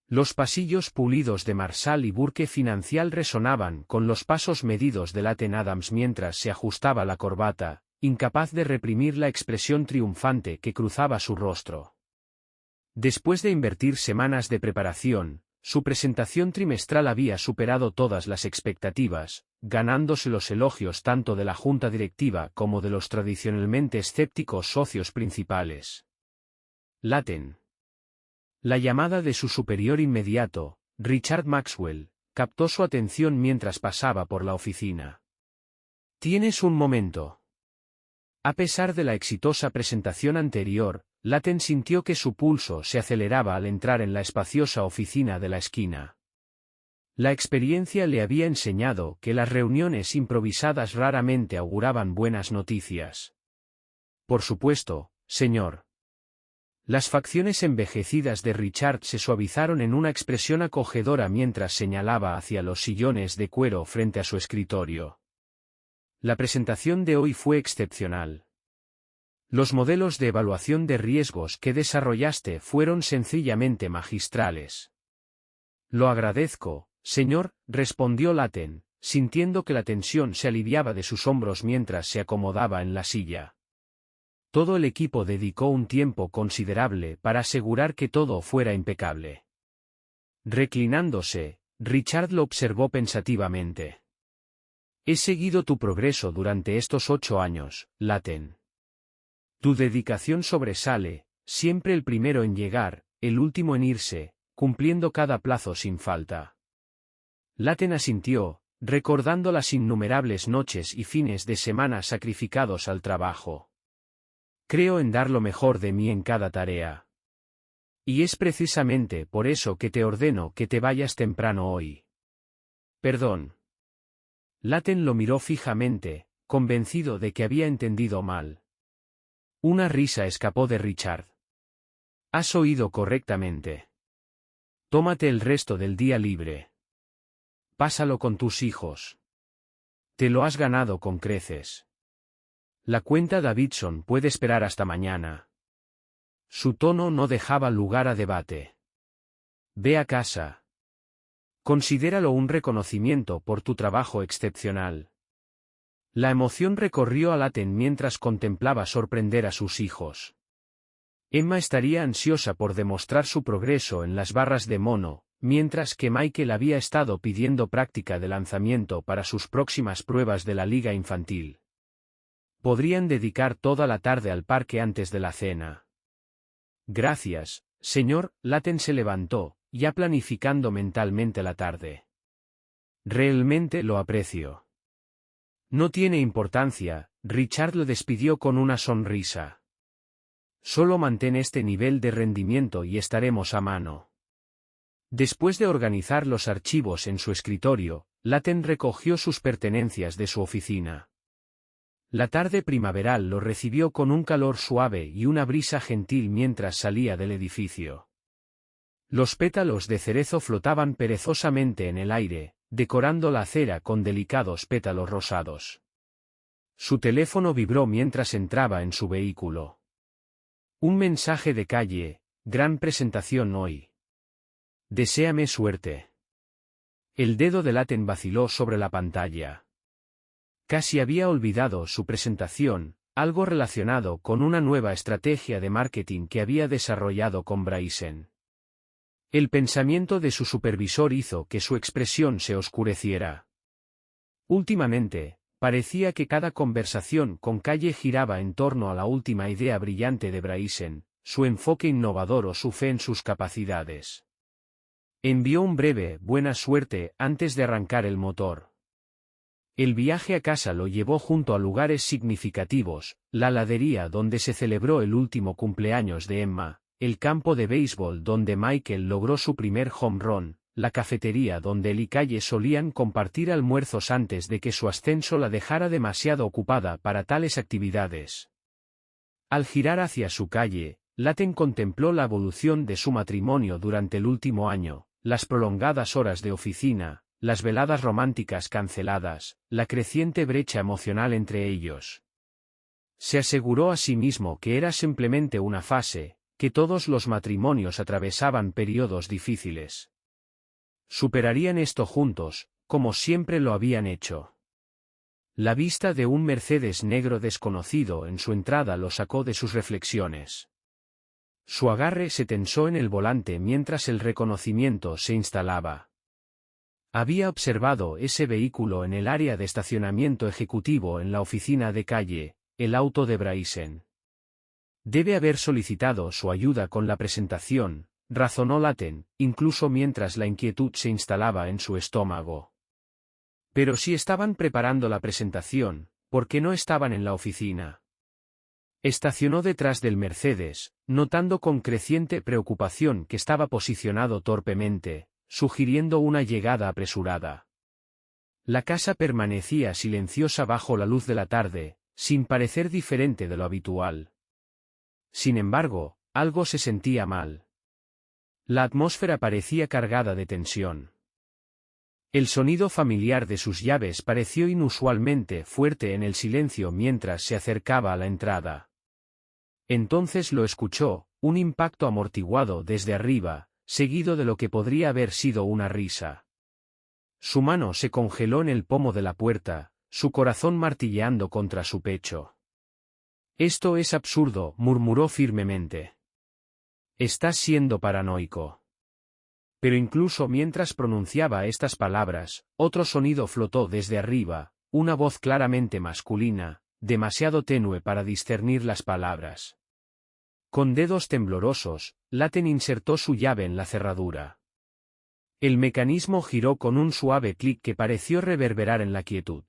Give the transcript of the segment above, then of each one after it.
Los pasillos pulidos de Marshall y Burke Financial resonaban con los pasos medidos de Laten Adams mientras se ajustaba la corbata, incapaz de reprimir la expresión triunfante que cruzaba su rostro. Después de invertir semanas de preparación, su presentación trimestral había superado todas las expectativas, ganándose los elogios tanto de la junta directiva como de los tradicionalmente escépticos socios principales. Laten. La llamada de su superior inmediato, Richard Maxwell, captó su atención mientras pasaba por la oficina. ¿Tienes un momento? A pesar de la exitosa presentación anterior, Laten sintió que su pulso se aceleraba al entrar en la espaciosa oficina de la esquina. La experiencia le había enseñado que las reuniones improvisadas raramente auguraban buenas noticias. Por supuesto, señor. Las facciones envejecidas de Richard se suavizaron en una expresión acogedora mientras señalaba hacia los sillones de cuero frente a su escritorio. La presentación de hoy fue excepcional. Los modelos de evaluación de riesgos que desarrollaste fueron sencillamente magistrales. Lo agradezco, señor, respondió Laten, sintiendo que la tensión se aliviaba de sus hombros mientras se acomodaba en la silla. Todo el equipo dedicó un tiempo considerable para asegurar que todo fuera impecable. Reclinándose, Richard lo observó pensativamente. He seguido tu progreso durante estos 8 años, Laten. Tu dedicación sobresale, siempre el primero en llegar, el último en irse, cumpliendo cada plazo sin falta. Laten asintió, recordando las innumerables noches y fines de semana sacrificados al trabajo. Creo en dar lo mejor de mí en cada tarea. Y es precisamente por eso que te ordeno que te vayas temprano hoy. Perdón. Laten lo miró fijamente, convencido de que había entendido mal. Una risa escapó de Richard. Has oído correctamente. Tómate el resto del día libre. Pásalo con tus hijos. Te lo has ganado con creces. La cuenta Davidson puede esperar hasta mañana. Su tono no dejaba lugar a debate. Ve a casa. Considéralo un reconocimiento por tu trabajo excepcional. La emoción recorrió a Laten mientras contemplaba sorprender a sus hijos. Emma estaría ansiosa por demostrar su progreso en las barras de mono, mientras que Michael había estado pidiendo práctica de lanzamiento para sus próximas pruebas de la liga infantil. Podrían dedicar toda la tarde al parque antes de la cena. Gracias, señor. Laten se levantó, ya planificando mentalmente la tarde. Realmente lo aprecio. No tiene importancia, Richard lo despidió con una sonrisa. Solo mantén este nivel de rendimiento y estaremos a mano. Después de organizar los archivos en su escritorio, Laten recogió sus pertenencias de su oficina. La tarde primaveral lo recibió con un calor suave y una brisa gentil mientras salía del edificio. Los pétalos de cerezo flotaban perezosamente en el aire, decorando la acera con delicados pétalos rosados. Su teléfono vibró mientras entraba en su vehículo. Un mensaje de calle: gran presentación hoy. Deséame suerte. El dedo de Laten vaciló sobre la pantalla. Casi había olvidado su presentación, algo relacionado con una nueva estrategia de marketing que había desarrollado con Bryson. El pensamiento de su supervisor hizo que su expresión se oscureciera. Últimamente, parecía que cada conversación con Calle giraba en torno a la última idea brillante de Bryson, su enfoque innovador o su fe en sus capacidades. Envió un breve buena suerte antes de arrancar el motor. El viaje a casa lo llevó junto a lugares significativos: la heladería donde se celebró el último cumpleaños de Emma, el campo de béisbol donde Michael logró su primer home run, la cafetería donde él y Calle solían compartir almuerzos antes de que su ascenso la dejara demasiado ocupada para tales actividades. Al girar hacia su calle, Laten contempló la evolución de su matrimonio durante el último año, las prolongadas horas de oficina, las veladas románticas canceladas, la creciente brecha emocional entre ellos. Se aseguró a sí mismo que era simplemente una fase, que todos los matrimonios atravesaban periodos difíciles. Superarían esto juntos, como siempre lo habían hecho. La vista de un Mercedes negro desconocido en su entrada lo sacó de sus reflexiones. Su agarre se tensó en el volante mientras el reconocimiento se instalaba. Había observado ese vehículo en el área de estacionamiento ejecutivo en la oficina de calle, el auto de Bryson. Debe haber solicitado su ayuda con la presentación, razonó Latten, incluso mientras la inquietud se instalaba en su estómago. Pero si estaban preparando la presentación, ¿por qué no estaban en la oficina? Estacionó detrás del Mercedes, notando con creciente preocupación que estaba posicionado torpemente, sugiriendo una llegada apresurada. La casa permanecía silenciosa bajo la luz de la tarde, sin parecer diferente de lo habitual. Sin embargo, algo se sentía mal. La atmósfera parecía cargada de tensión. El sonido familiar de sus llaves pareció inusualmente fuerte en el silencio mientras se acercaba a la entrada. Entonces lo escuchó, un impacto amortiguado desde arriba, seguido de lo que podría haber sido una risa. Su mano se congeló en el pomo de la puerta, su corazón martilleando contra su pecho. «Esto es absurdo», murmuró firmemente. «Estás siendo paranoico». Pero incluso mientras pronunciaba estas palabras, otro sonido flotó desde arriba, una voz claramente masculina, demasiado tenue para discernir las palabras. Con dedos temblorosos, Latten insertó su llave en la cerradura. El mecanismo giró con un suave clic que pareció reverberar en la quietud.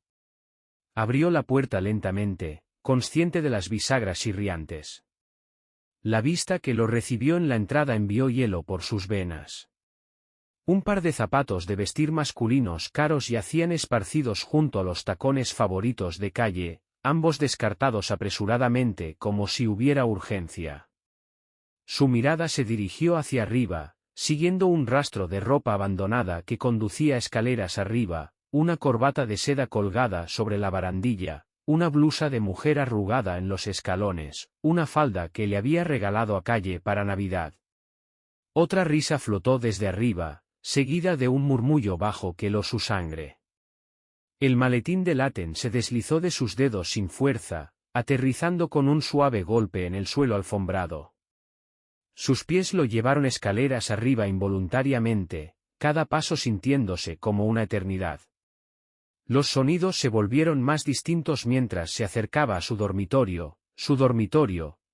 Abrió la puerta lentamente, consciente de las bisagras chirriantes. La vista que lo recibió en la entrada envió hielo por sus venas. Un par de zapatos de vestir masculinos caros yacían esparcidos junto a los tacones favoritos de calle, ambos descartados apresuradamente como si hubiera urgencia. Su mirada se dirigió hacia arriba, siguiendo un rastro de ropa abandonada que conducía escaleras arriba, una corbata de seda colgada sobre la barandilla, una blusa de mujer arrugada en los escalones, una falda que le había regalado a Calle para Navidad. Otra risa flotó desde arriba, seguida de un murmullo bajo que heló su sangre. El maletín de Latten se deslizó de sus dedos sin fuerza, aterrizando con un suave golpe en el suelo alfombrado. Sus pies lo llevaron escaleras arriba involuntariamente, cada paso sintiéndose como una eternidad. Los sonidos se volvieron más distintos mientras se acercaba a su dormitorio,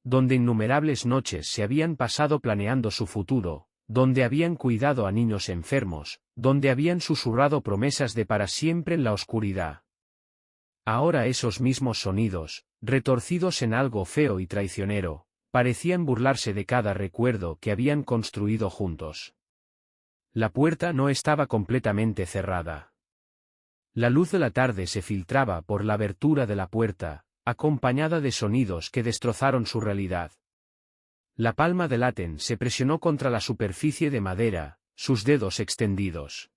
donde innumerables noches se habían pasado planeando su futuro, donde habían cuidado a niños enfermos, donde habían susurrado promesas de para siempre en la oscuridad. Ahora esos mismos sonidos, retorcidos en algo feo y traicionero, parecían burlarse de cada recuerdo que habían construido juntos. La puerta no estaba completamente cerrada. La luz de la tarde se filtraba por la abertura de la puerta, acompañada de sonidos que destrozaron su realidad. La palma de Latten se presionó contra la superficie de madera, sus dedos extendidos.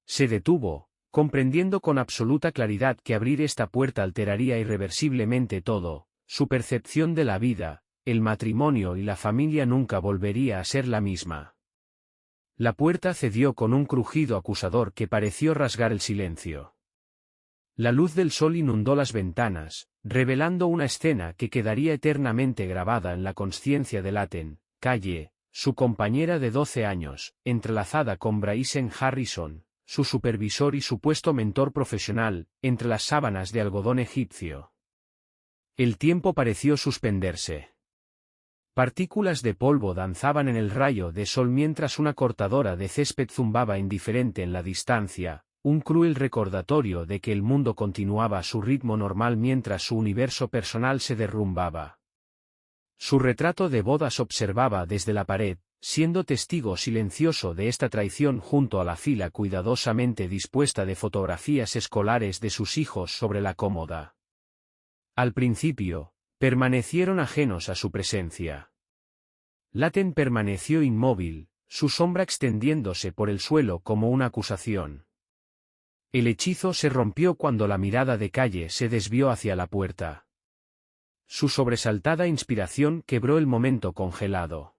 Se detuvo, comprendiendo con absoluta claridad que abrir esta puerta alteraría irreversiblemente todo, su percepción de la vida, el matrimonio y la familia nunca volvería a ser la misma. La puerta cedió con un crujido acusador que pareció rasgar el silencio. La luz del sol inundó las ventanas, revelando una escena que quedaría eternamente grabada en la consciencia de Latten, Calle, su compañera de 12 años, entrelazada con Bryson Harrison, su supervisor y supuesto mentor profesional, entre las sábanas de algodón egipcio. El tiempo pareció suspenderse. Partículas de polvo danzaban en el rayo de sol mientras una cortadora de césped zumbaba indiferente en la distancia, un cruel recordatorio de que el mundo continuaba a su ritmo normal mientras su universo personal se derrumbaba. Su retrato de bodas observaba desde la pared, siendo testigo silencioso de esta traición junto a la fila cuidadosamente dispuesta de fotografías escolares de sus hijos sobre la cómoda. Al principio, permanecieron ajenos a su presencia. Latten permaneció inmóvil, su sombra extendiéndose por el suelo como una acusación. El hechizo se rompió cuando la mirada de Calle se desvió hacia la puerta. Su sobresaltada inspiración quebró el momento congelado.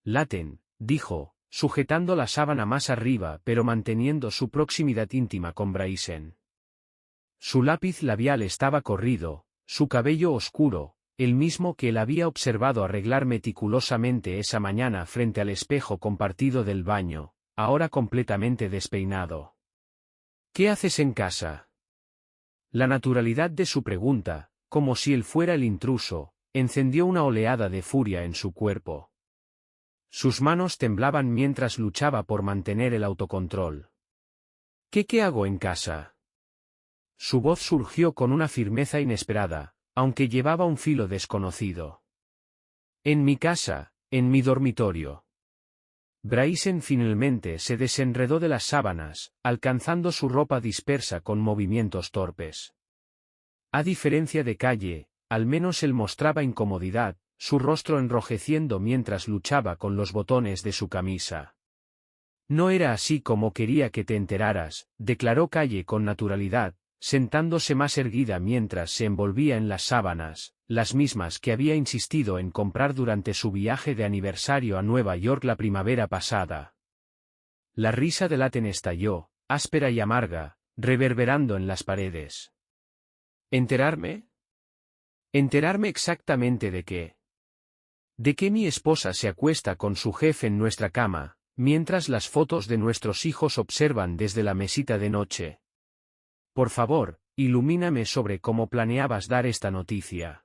Laten, dijo, sujetando la sábana más arriba pero manteniendo su proximidad íntima con Bryson. Su lápiz labial estaba corrido, su cabello oscuro, el mismo que él había observado arreglar meticulosamente esa mañana frente al espejo compartido del baño, ahora completamente despeinado. ¿Qué haces en casa? La naturalidad de su pregunta, como si él fuera el intruso, encendió una oleada de furia en su cuerpo. Sus manos temblaban mientras luchaba por mantener el autocontrol. ¿Qué hago en casa? Su voz surgió con una firmeza inesperada, aunque llevaba un filo desconocido. En mi casa, en mi dormitorio. Bryson finalmente se desenredó de las sábanas, alcanzando su ropa dispersa con movimientos torpes. A diferencia de Calle, al menos él mostraba incomodidad, su rostro enrojeciendo mientras luchaba con los botones de su camisa. No era así como quería que te enteraras, declaró Calle con naturalidad, sentándose más erguida mientras se envolvía en las sábanas, las mismas que había insistido en comprar durante su viaje de aniversario a Nueva York la primavera pasada. La risa de Laten estalló, áspera y amarga, reverberando en las paredes. ¿Enterarme? ¿Enterarme exactamente de qué? De que mi esposa se acuesta con su jefe en nuestra cama, mientras las fotos de nuestros hijos observan desde la mesita de noche. Por favor, ilumíname sobre cómo planeabas dar esta noticia.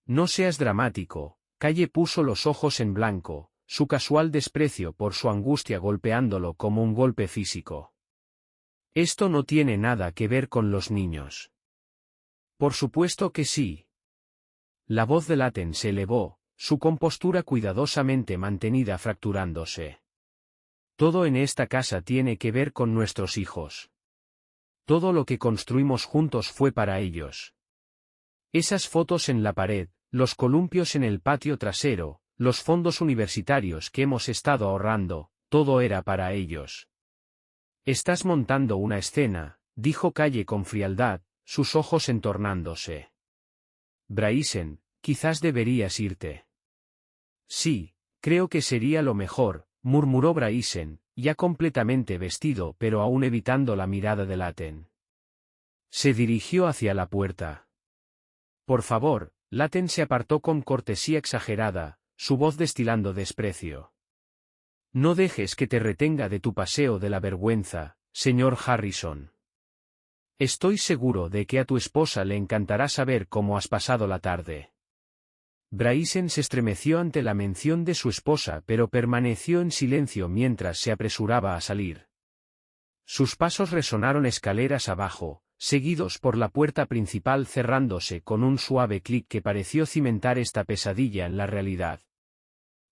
No seas dramático, Calle puso los ojos en blanco, su casual desprecio por su angustia golpeándolo como un golpe físico. Esto no tiene nada que ver con los niños. Por supuesto que sí. La voz de Laten se elevó, su compostura cuidadosamente mantenida fracturándose. Todo en esta casa tiene que ver con nuestros hijos. Todo lo que construimos juntos fue para ellos. Esas fotos en la pared, los columpios en el patio trasero, los fondos universitarios que hemos estado ahorrando, todo era para ellos. Estás montando una escena, dijo Calle con frialdad, sus ojos entornándose. Bryson, quizás deberías irte. Sí, creo que sería lo mejor, murmuró Bryson, ya completamente vestido pero aún evitando la mirada de Laten. Se dirigió hacia la puerta. Por favor, Laten se apartó con cortesía exagerada, su voz destilando desprecio. No dejes que te retenga de tu paseo de la vergüenza, señor Harrison. Estoy seguro de que a tu esposa le encantará saber cómo has pasado la tarde. Bryson se estremeció ante la mención de su esposa pero permaneció en silencio mientras se apresuraba a salir. Sus pasos resonaron escaleras abajo, seguidos por la puerta principal cerrándose con un suave clic que pareció cimentar esta pesadilla en la realidad.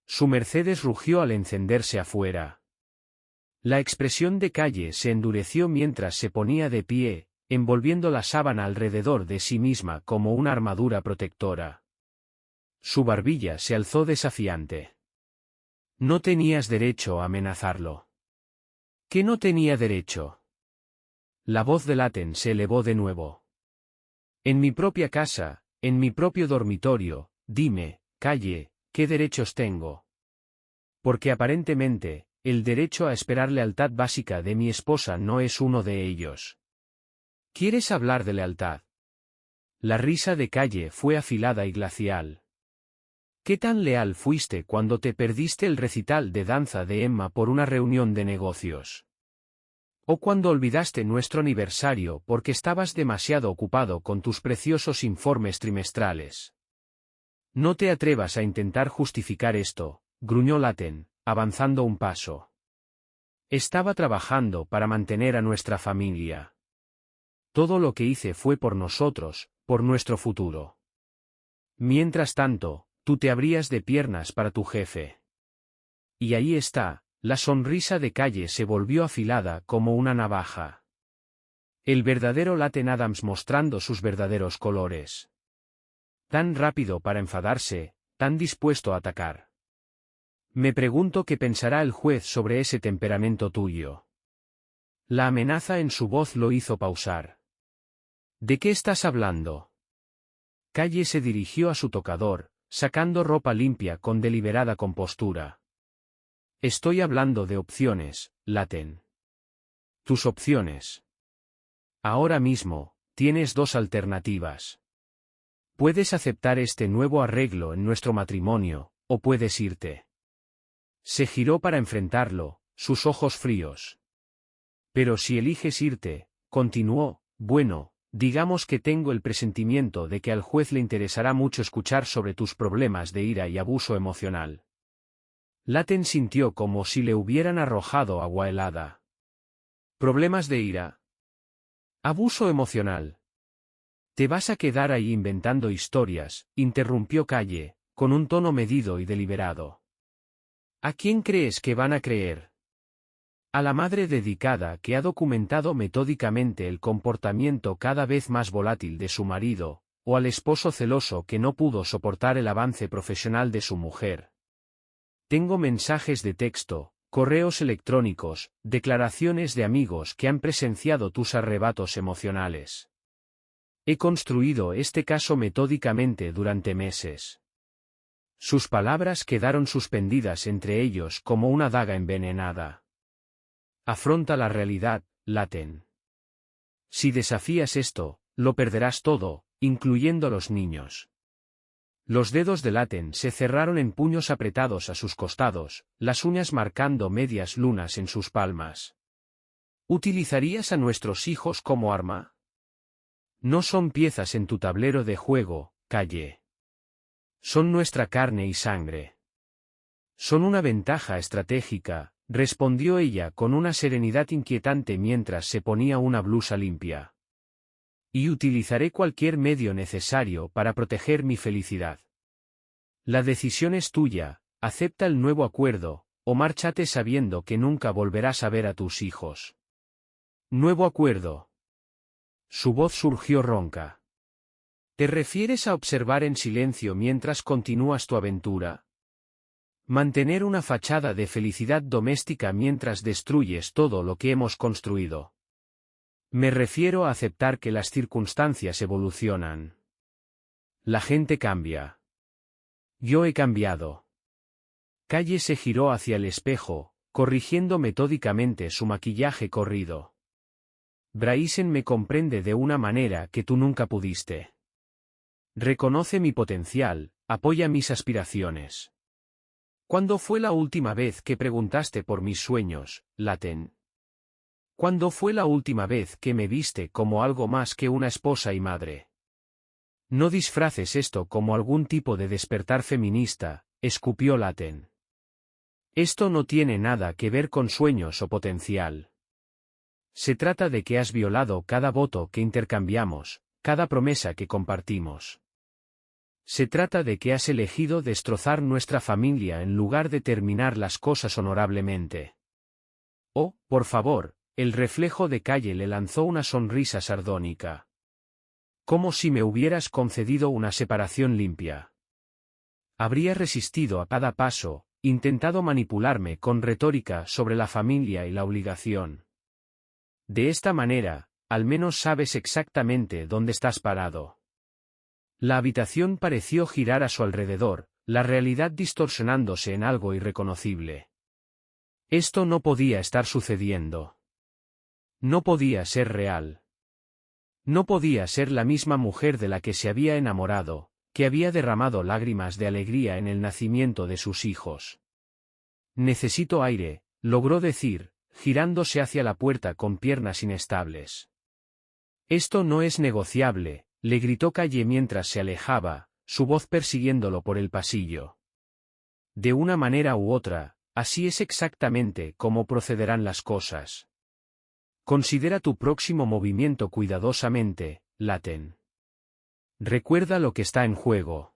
Su Mercedes rugió al encenderse afuera. La expresión de Calle se endureció mientras se ponía de pie, envolviendo la sábana alrededor de sí misma como una armadura protectora. Su barbilla se alzó desafiante. No tenías derecho a amenazarlo. ¿Qué no tenía derecho? La voz de Laten se elevó de nuevo. En mi propia casa, en mi propio dormitorio, dime, Calle, ¿qué derechos tengo? Porque aparentemente, el derecho a esperar lealtad básica de mi esposa no es uno de ellos. ¿Quieres hablar de lealtad? La risa de Calle fue afilada y glacial. ¿Qué tan leal fuiste cuando te perdiste el recital de danza de Emma por una reunión de negocios? ¿O cuando olvidaste nuestro aniversario porque estabas demasiado ocupado con tus preciosos informes trimestrales? No te atrevas a intentar justificar esto, gruñó Laten, avanzando un paso. Estaba trabajando para mantener a nuestra familia. Todo lo que hice fue por nosotros, por nuestro futuro. Mientras tanto, tú te abrías de piernas para tu jefe. Y ahí está, la sonrisa de Calle se volvió afilada como una navaja. El verdadero Laten Adams mostrando sus verdaderos colores. Tan rápido para enfadarse, tan dispuesto a atacar. Me pregunto qué pensará el juez sobre ese temperamento tuyo. La amenaza en su voz lo hizo pausar. ¿De qué estás hablando? Calle se dirigió a su tocador, sacando ropa limpia con deliberada compostura. Estoy hablando de opciones, Laten. Tus opciones. Ahora mismo, tienes dos alternativas. Puedes aceptar este nuevo arreglo en nuestro matrimonio, o puedes irte. Se giró para enfrentarlo, sus ojos fríos. Pero si eliges irte, continuó, bueno, digamos que tengo el presentimiento de que al juez le interesará mucho escuchar sobre tus problemas de ira y abuso emocional. Laten sintió como si le hubieran arrojado agua helada. ¿Problemas de ira? ¿Abuso emocional? ¿Te vas a quedar ahí inventando historias?, interrumpió Calle, con un tono medido y deliberado. ¿A quién crees que van a creer? ¿A la madre dedicada que ha documentado metódicamente el comportamiento cada vez más volátil de su marido, o al esposo celoso que no pudo soportar el avance profesional de su mujer? Tengo mensajes de texto, correos electrónicos, declaraciones de amigos que han presenciado tus arrebatos emocionales. He construido este caso metódicamente durante meses. Sus palabras quedaron suspendidas entre ellos como una daga envenenada. Afronta la realidad, Laten. Si desafías esto, lo perderás todo, incluyendo a los niños. Los dedos de Laten se cerraron en puños apretados a sus costados, las uñas marcando medias lunas en sus palmas. ¿Utilizarías a nuestros hijos como arma? No son piezas en tu tablero de juego, Calle. Son nuestra carne y sangre. Son una ventaja estratégica, respondió ella con una serenidad inquietante mientras se ponía una blusa limpia. Y utilizaré cualquier medio necesario para proteger mi felicidad. La decisión es tuya, acepta el nuevo acuerdo, o márchate sabiendo que nunca volverás a ver a tus hijos. Nuevo acuerdo. Su voz surgió ronca. ¿Te refieres a observar en silencio mientras continúas tu aventura? Mantener una fachada de felicidad doméstica mientras destruyes todo lo que hemos construido. Me refiero a aceptar que las circunstancias evolucionan. La gente cambia. Yo he cambiado. Calle se giró hacia el espejo, corrigiendo metódicamente su maquillaje corrido. Bryson me comprende de una manera que tú nunca pudiste. Reconoce mi potencial, apoya mis aspiraciones. ¿Cuándo fue la última vez que preguntaste por mis sueños, Laten? ¿Cuándo fue la última vez que me viste como algo más que una esposa y madre? No disfraces esto como algún tipo de despertar feminista, escupió Laten. Esto no tiene nada que ver con sueños o potencial. Se trata de que has violado cada voto que intercambiamos, cada promesa que compartimos. Se trata de que has elegido destrozar nuestra familia en lugar de terminar las cosas honorablemente. Oh, por favor. El reflejo de Calle le lanzó una sonrisa sardónica. Como si me hubieras concedido una separación limpia. Habría resistido a cada paso, intentado manipularme con retórica sobre la familia y la obligación. De esta manera, al menos sabes exactamente dónde estás parado. La habitación pareció girar a su alrededor, la realidad distorsionándose en algo irreconocible. Esto no podía estar sucediendo. No podía ser real. No podía ser la misma mujer de la que se había enamorado, que había derramado lágrimas de alegría en el nacimiento de sus hijos. Necesito aire, logró decir, girándose hacia la puerta con piernas inestables. Esto no es negociable, le gritó Calle mientras se alejaba, su voz persiguiéndolo por el pasillo. De una manera u otra, así es exactamente como procederán las cosas. Considera tu próximo movimiento cuidadosamente, Laten. Recuerda lo que está en juego.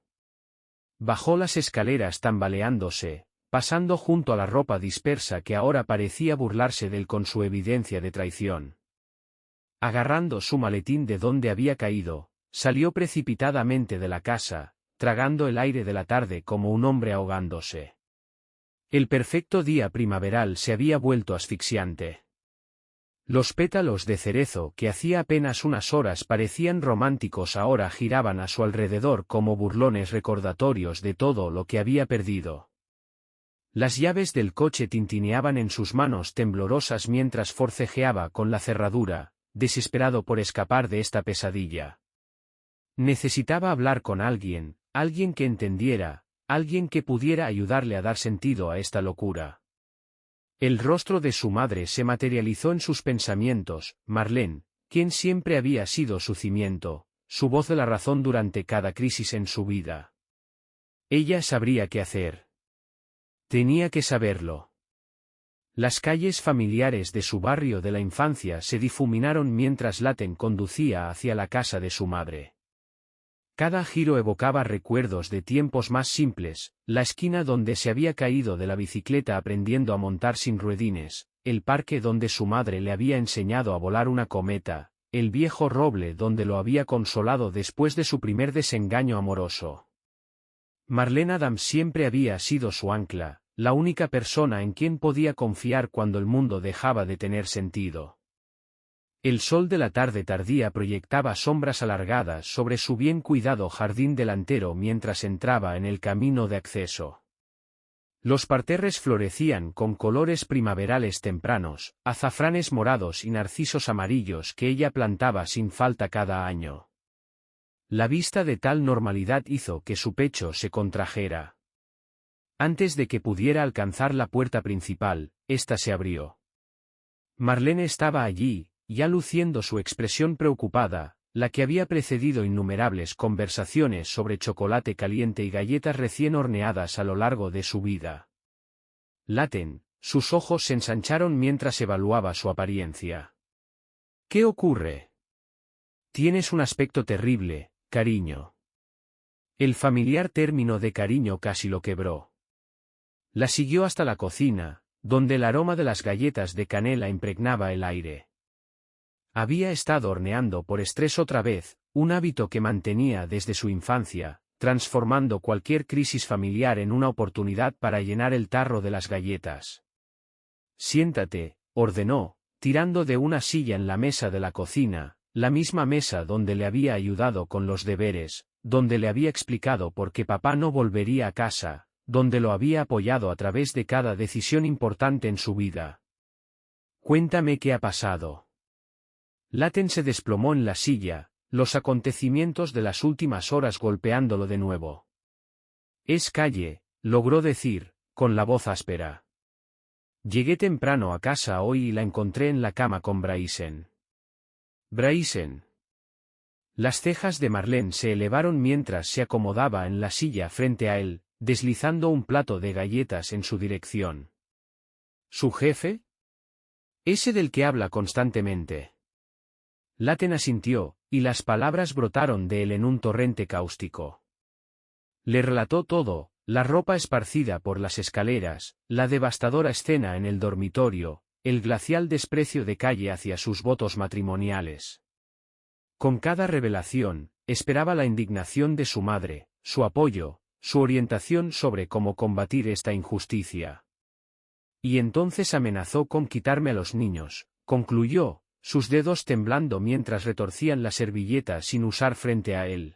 Bajó las escaleras tambaleándose, pasando junto a la ropa dispersa que ahora parecía burlarse de él con su evidencia de traición. Agarrando su maletín de donde había caído, salió precipitadamente de la casa, tragando el aire de la tarde como un hombre ahogándose. El perfecto día primaveral se había vuelto asfixiante. Los pétalos de cerezo que hacía apenas unas horas parecían románticos ahora giraban a su alrededor como burlones recordatorios de todo lo que había perdido. Las llaves del coche tintineaban en sus manos temblorosas mientras forcejeaba con la cerradura, desesperado por escapar de esta pesadilla. Necesitaba hablar con alguien, alguien que entendiera, alguien que pudiera ayudarle a dar sentido a esta locura. El rostro de su madre se materializó en sus pensamientos, Marlene, quien siempre había sido su cimiento, su voz de la razón durante cada crisis en su vida. Ella sabría qué hacer. Tenía que saberlo. Las calles familiares de su barrio de la infancia se difuminaron mientras Laten conducía hacia la casa de su madre. Cada giro evocaba recuerdos de tiempos más simples, la esquina donde se había caído de la bicicleta aprendiendo a montar sin ruedines, el parque donde su madre le había enseñado a volar una cometa, el viejo roble donde lo había consolado después de su primer desengaño amoroso. Marlene Adams siempre había sido su ancla, la única persona en quien podía confiar cuando el mundo dejaba de tener sentido. El sol de la tarde tardía proyectaba sombras alargadas sobre su bien cuidado jardín delantero mientras entraba en el camino de acceso. Los parterres florecían con colores primaverales tempranos, azafranes morados y narcisos amarillos que ella plantaba sin falta cada año. La vista de tal normalidad hizo que su pecho se contrajera. Antes de que pudiera alcanzar la puerta principal, ésta se abrió. Marlene estaba allí, ya luciendo su expresión preocupada, la que había precedido innumerables conversaciones sobre chocolate caliente y galletas recién horneadas a lo largo de su vida. Laten, sus ojos se ensancharon mientras evaluaba su apariencia. ¿Qué ocurre? Tienes un aspecto terrible, cariño. El familiar término de cariño casi lo quebró. La siguió hasta la cocina, donde el aroma de las galletas de canela impregnaba el aire. Había estado horneando por estrés otra vez, un hábito que mantenía desde su infancia, transformando cualquier crisis familiar en una oportunidad para llenar el tarro de las galletas. Siéntate, ordenó, tirando de una silla en la mesa de la cocina, la misma mesa donde le había ayudado con los deberes, donde le había explicado por qué papá no volvería a casa, donde lo había apoyado a través de cada decisión importante en su vida. Cuéntame qué ha pasado. Laten se desplomó en la silla, los acontecimientos de las últimas horas golpeándolo de nuevo. Es Calle, logró decir, con la voz áspera. Llegué temprano a casa hoy y la encontré en la cama con Bryson. Bryson. Las cejas de Marlene se elevaron mientras se acomodaba en la silla frente a él, deslizando un plato de galletas en su dirección. ¿Su jefe? Ese del que habla constantemente. Laten asintió, y las palabras brotaron de él en un torrente cáustico. Le relató todo, la ropa esparcida por las escaleras, la devastadora escena en el dormitorio, el glacial desprecio de Calle hacia sus votos matrimoniales. Con cada revelación, esperaba la indignación de su madre, su apoyo, su orientación sobre cómo combatir esta injusticia. Y entonces amenazó con quitarme a los niños, concluyó, sus dedos temblando mientras retorcían la servilleta sin usar frente a él.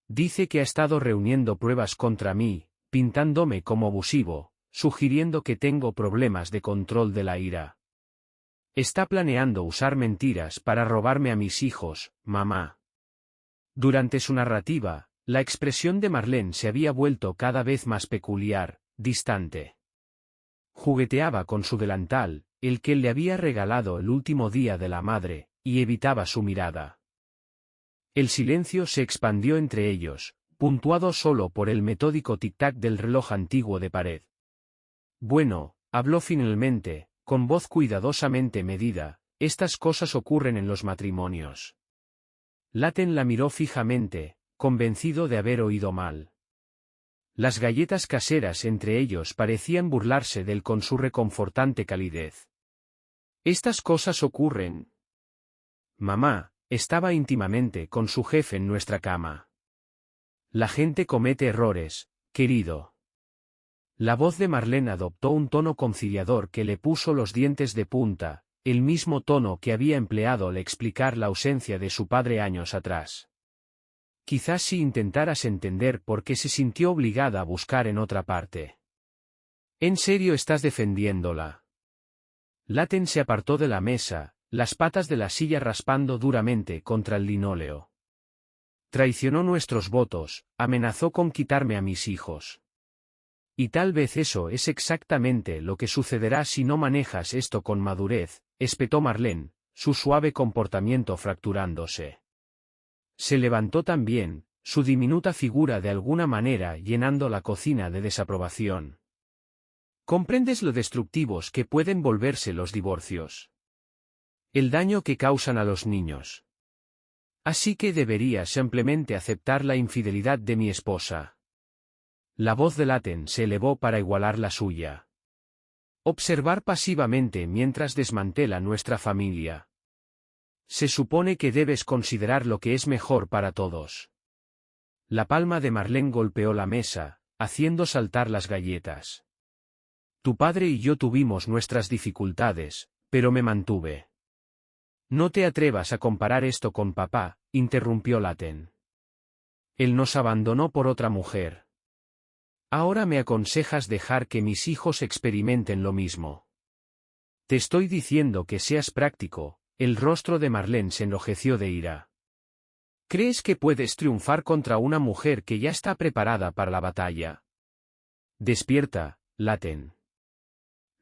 Dice que ha estado reuniendo pruebas contra mí, pintándome como abusivo, sugiriendo que tengo problemas de control de la ira. Está planeando usar mentiras para robarme a mis hijos, mamá. Durante su narrativa, la expresión de Marlene se había vuelto cada vez más peculiar, distante. Jugueteaba con su delantal, el que le había regalado el último día de la madre, y evitaba su mirada. El silencio se expandió entre ellos, puntuado solo por el metódico tic-tac del reloj antiguo de pared. Bueno, habló finalmente, con voz cuidadosamente medida, estas cosas ocurren en los matrimonios. Laten la miró fijamente, convencido de haber oído mal. Las galletas caseras entre ellos parecían burlarse de él con su reconfortante calidez. Estas cosas ocurren. Mamá, estaba íntimamente con su jefe en nuestra cama. La gente comete errores, querido. La voz de Marlene adoptó un tono conciliador que le puso los dientes de punta, el mismo tono que había empleado al explicar la ausencia de su padre años atrás. Quizás si intentaras entender por qué se sintió obligada a buscar en otra parte. ¿En serio estás defendiéndola? Laten se apartó de la mesa, las patas de la silla raspando duramente contra el linóleo. Traicionó nuestros votos, amenazó con quitarme a mis hijos. Y tal vez eso es exactamente lo que sucederá si no manejas esto con madurez, espetó Marlene, su suave comportamiento fracturándose. Se levantó también, su diminuta figura de alguna manera llenando la cocina de desaprobación. ¿Comprendes lo destructivos que pueden volverse los divorcios? El daño que causan a los niños. Así que deberías simplemente aceptar la infidelidad de mi esposa. La voz de Laten se elevó para igualar la suya. Observar pasivamente mientras desmantela nuestra familia. Se supone que debes considerar lo que es mejor para todos. La palma de Marlene golpeó la mesa, haciendo saltar las galletas. Tu padre y yo tuvimos nuestras dificultades, pero me mantuve. No te atrevas a comparar esto con papá, interrumpió Laten. Él nos abandonó por otra mujer. Ahora me aconsejas dejar que mis hijos experimenten lo mismo. Te estoy diciendo que seas práctico. El rostro de Marlene se enrojeció de ira. ¿Crees que puedes triunfar contra una mujer que ya está preparada para la batalla? Despierta, Laten.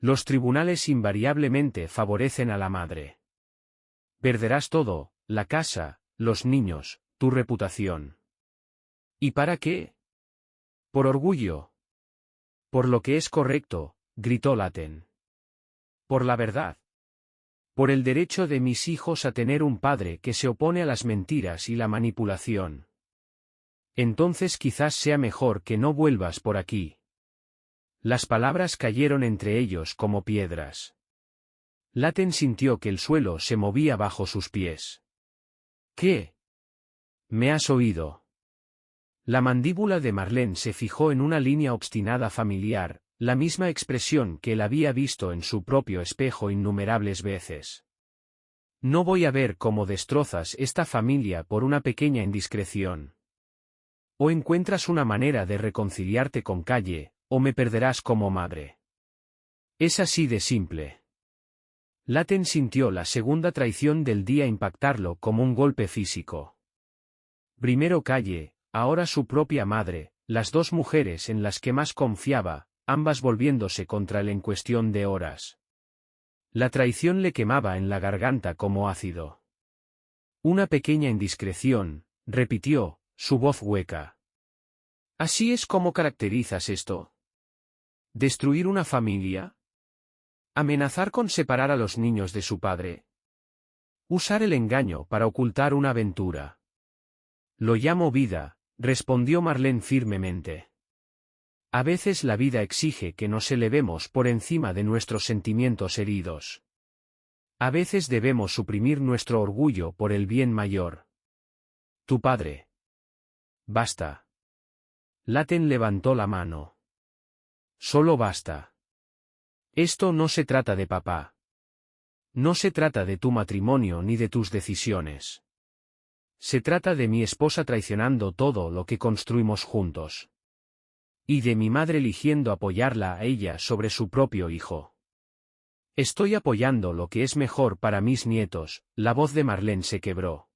Los tribunales invariablemente favorecen a la madre. Perderás todo, la casa, los niños, tu reputación. ¿Y para qué? Por orgullo. Por lo que es correcto, gritó Laten. Por la verdad. Por el derecho de mis hijos a tener un padre que se opone a las mentiras y la manipulación. Entonces quizás sea mejor que no vuelvas por aquí. Las palabras cayeron entre ellos como piedras. Laten sintió que el suelo se movía bajo sus pies. ¿Qué? ¿Me has oído? La mandíbula de Marlene se fijó en una línea obstinada familiar, la misma expresión que él había visto en su propio espejo innumerables veces. No voy a ver cómo destrozas esta familia por una pequeña indiscreción. O encuentras una manera de reconciliarte con Calle, o me perderás como madre. Es así de simple. Laten sintió la segunda traición del día impactarlo como un golpe físico. Primero Calle, ahora su propia madre, las dos mujeres en las que más confiaba, ambas volviéndose contra él en cuestión de horas. La traición le quemaba en la garganta como ácido. Una pequeña indiscreción, repitió, su voz hueca. ¿Así es como caracterizas esto? ¿Destruir una familia? ¿Amenazar con separar a los niños de su padre? ¿Usar el engaño para ocultar una aventura? Lo llamo vida, respondió Marlene firmemente. A veces la vida exige que nos elevemos por encima de nuestros sentimientos heridos. A veces debemos suprimir nuestro orgullo por el bien mayor. Tu padre. Basta. Laten levantó la mano. Solo basta. Esto no se trata de papá. No se trata de tu matrimonio ni de tus decisiones. Se trata de mi esposa traicionando todo lo que construimos juntos. Y de mi madre eligiendo apoyarla a ella sobre su propio hijo. Estoy apoyando lo que es mejor para mis nietos, la voz de Marlene se quebró.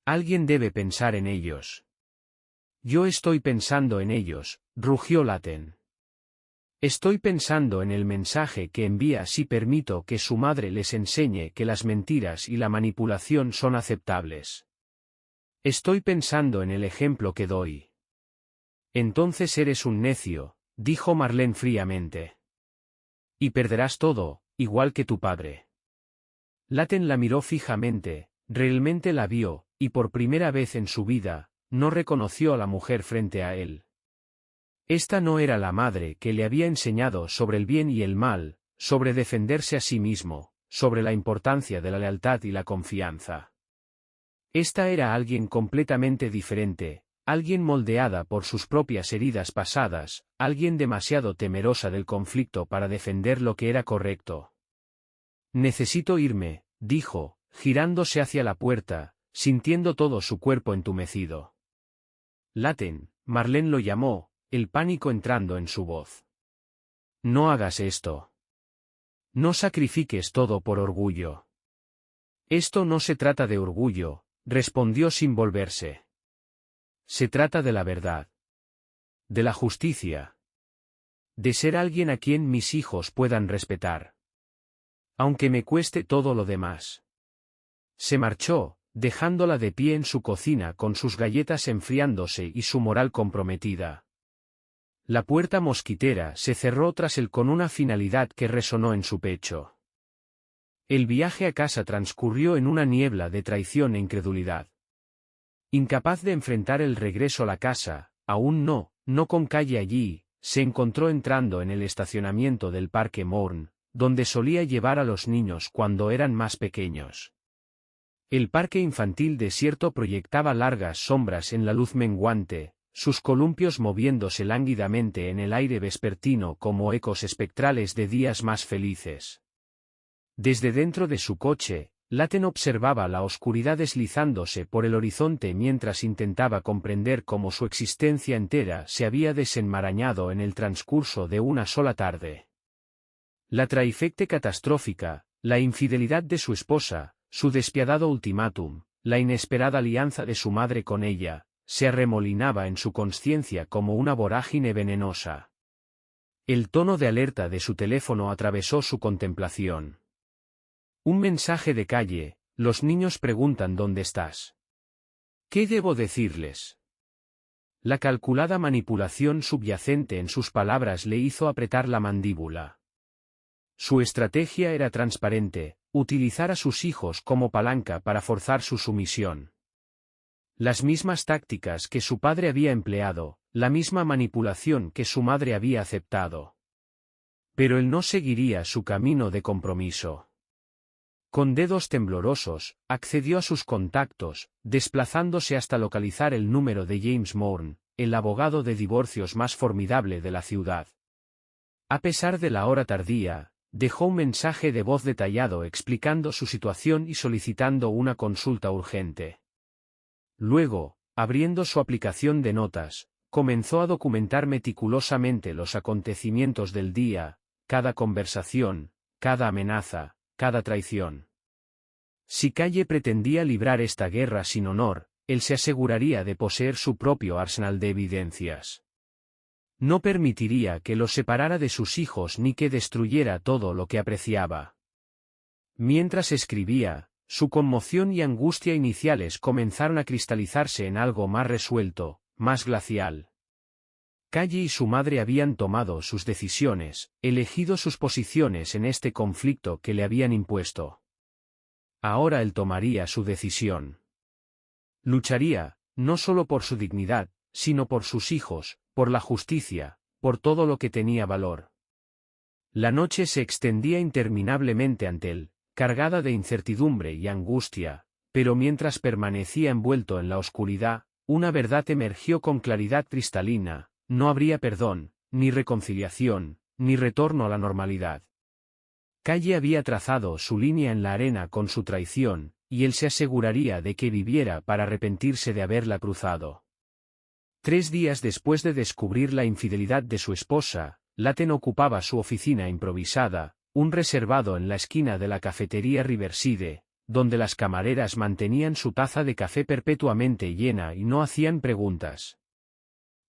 Alguien debe pensar en ellos. Yo estoy pensando en ellos, rugió Laten. Estoy pensando en el mensaje que envía si permito que su madre les enseñe que las mentiras y la manipulación son aceptables. Estoy pensando en el ejemplo que doy. Entonces eres un necio, dijo Marlene fríamente. Y perderás todo, igual que tu padre. Laten la miró fijamente, realmente la vio, y por primera vez en su vida, no reconoció a la mujer frente a él. Esta no era la madre que le había enseñado sobre el bien y el mal, sobre defenderse a sí mismo, sobre la importancia de la lealtad y la confianza. Esta era alguien completamente diferente, alguien moldeada por sus propias heridas pasadas, alguien demasiado temerosa del conflicto para defender lo que era correcto. Necesito irme, dijo, girándose hacia la puerta, sintiendo todo su cuerpo entumecido. Laten, Marlene lo llamó, el pánico entrando en su voz. No hagas esto. No sacrifiques todo por orgullo. Esto no se trata de orgullo, respondió sin volverse. Se trata de la verdad. De la justicia. De ser alguien a quien mis hijos puedan respetar. Aunque me cueste todo lo demás. Se marchó, dejándola de pie en su cocina con sus galletas enfriándose y su moral comprometida. La puerta mosquitera se cerró tras él con una finalidad que resonó en su pecho. El viaje a casa transcurrió en una niebla de traición e incredulidad. Incapaz de enfrentar el regreso a la casa, aún no con Calle allí, se encontró entrando en el estacionamiento del Parque Morn, donde solía llevar a los niños cuando eran más pequeños. El parque infantil desierto proyectaba largas sombras en la luz menguante, sus columpios moviéndose lánguidamente en el aire vespertino como ecos espectrales de días más felices. Desde dentro de su coche, Laten observaba la oscuridad deslizándose por el horizonte mientras intentaba comprender cómo su existencia entera se había desenmarañado en el transcurso de una sola tarde. La traifecte catastrófica, la infidelidad de su esposa, su despiadado ultimátum, la inesperada alianza de su madre con ella, se arremolinaba en su conciencia como una vorágine venenosa. El tono de alerta de su teléfono atravesó su contemplación. Un mensaje de Calle, los niños preguntan dónde estás. ¿Qué debo decirles? La calculada manipulación subyacente en sus palabras le hizo apretar la mandíbula. Su estrategia era transparente, utilizar a sus hijos como palanca para forzar su sumisión. Las mismas tácticas que su padre había empleado, la misma manipulación que su madre había aceptado. Pero él no seguiría su camino de compromiso. Con dedos temblorosos, accedió a sus contactos, desplazándose hasta localizar el número de James Morn, el abogado de divorcios más formidable de la ciudad. A pesar de la hora tardía, dejó un mensaje de voz detallado explicando su situación y solicitando una consulta urgente. Luego, abriendo su aplicación de notas, comenzó a documentar meticulosamente los acontecimientos del día, cada conversación, cada amenaza, cada traición. Si Calle pretendía librar esta guerra sin honor, él se aseguraría de poseer su propio arsenal de evidencias. No permitiría que los separara de sus hijos ni que destruyera todo lo que apreciaba. Mientras escribía, su conmoción y angustia iniciales comenzaron a cristalizarse en algo más resuelto, más glacial. Calle y su madre habían tomado sus decisiones, elegido sus posiciones en este conflicto que le habían impuesto. Ahora él tomaría su decisión. Lucharía, no solo por su dignidad, sino por sus hijos, por la justicia, por todo lo que tenía valor. La noche se extendía interminablemente ante él, cargada de incertidumbre y angustia, pero mientras permanecía envuelto en la oscuridad, una verdad emergió con claridad cristalina: no habría perdón, ni reconciliación, ni retorno a la normalidad. Calle había trazado su línea en la arena con su traición, y él se aseguraría de que viviera para arrepentirse de haberla cruzado. 3 días después de descubrir la infidelidad de su esposa, Laten ocupaba su oficina improvisada, un reservado en la esquina de la cafetería Riverside, donde las camareras mantenían su taza de café perpetuamente llena y no hacían preguntas.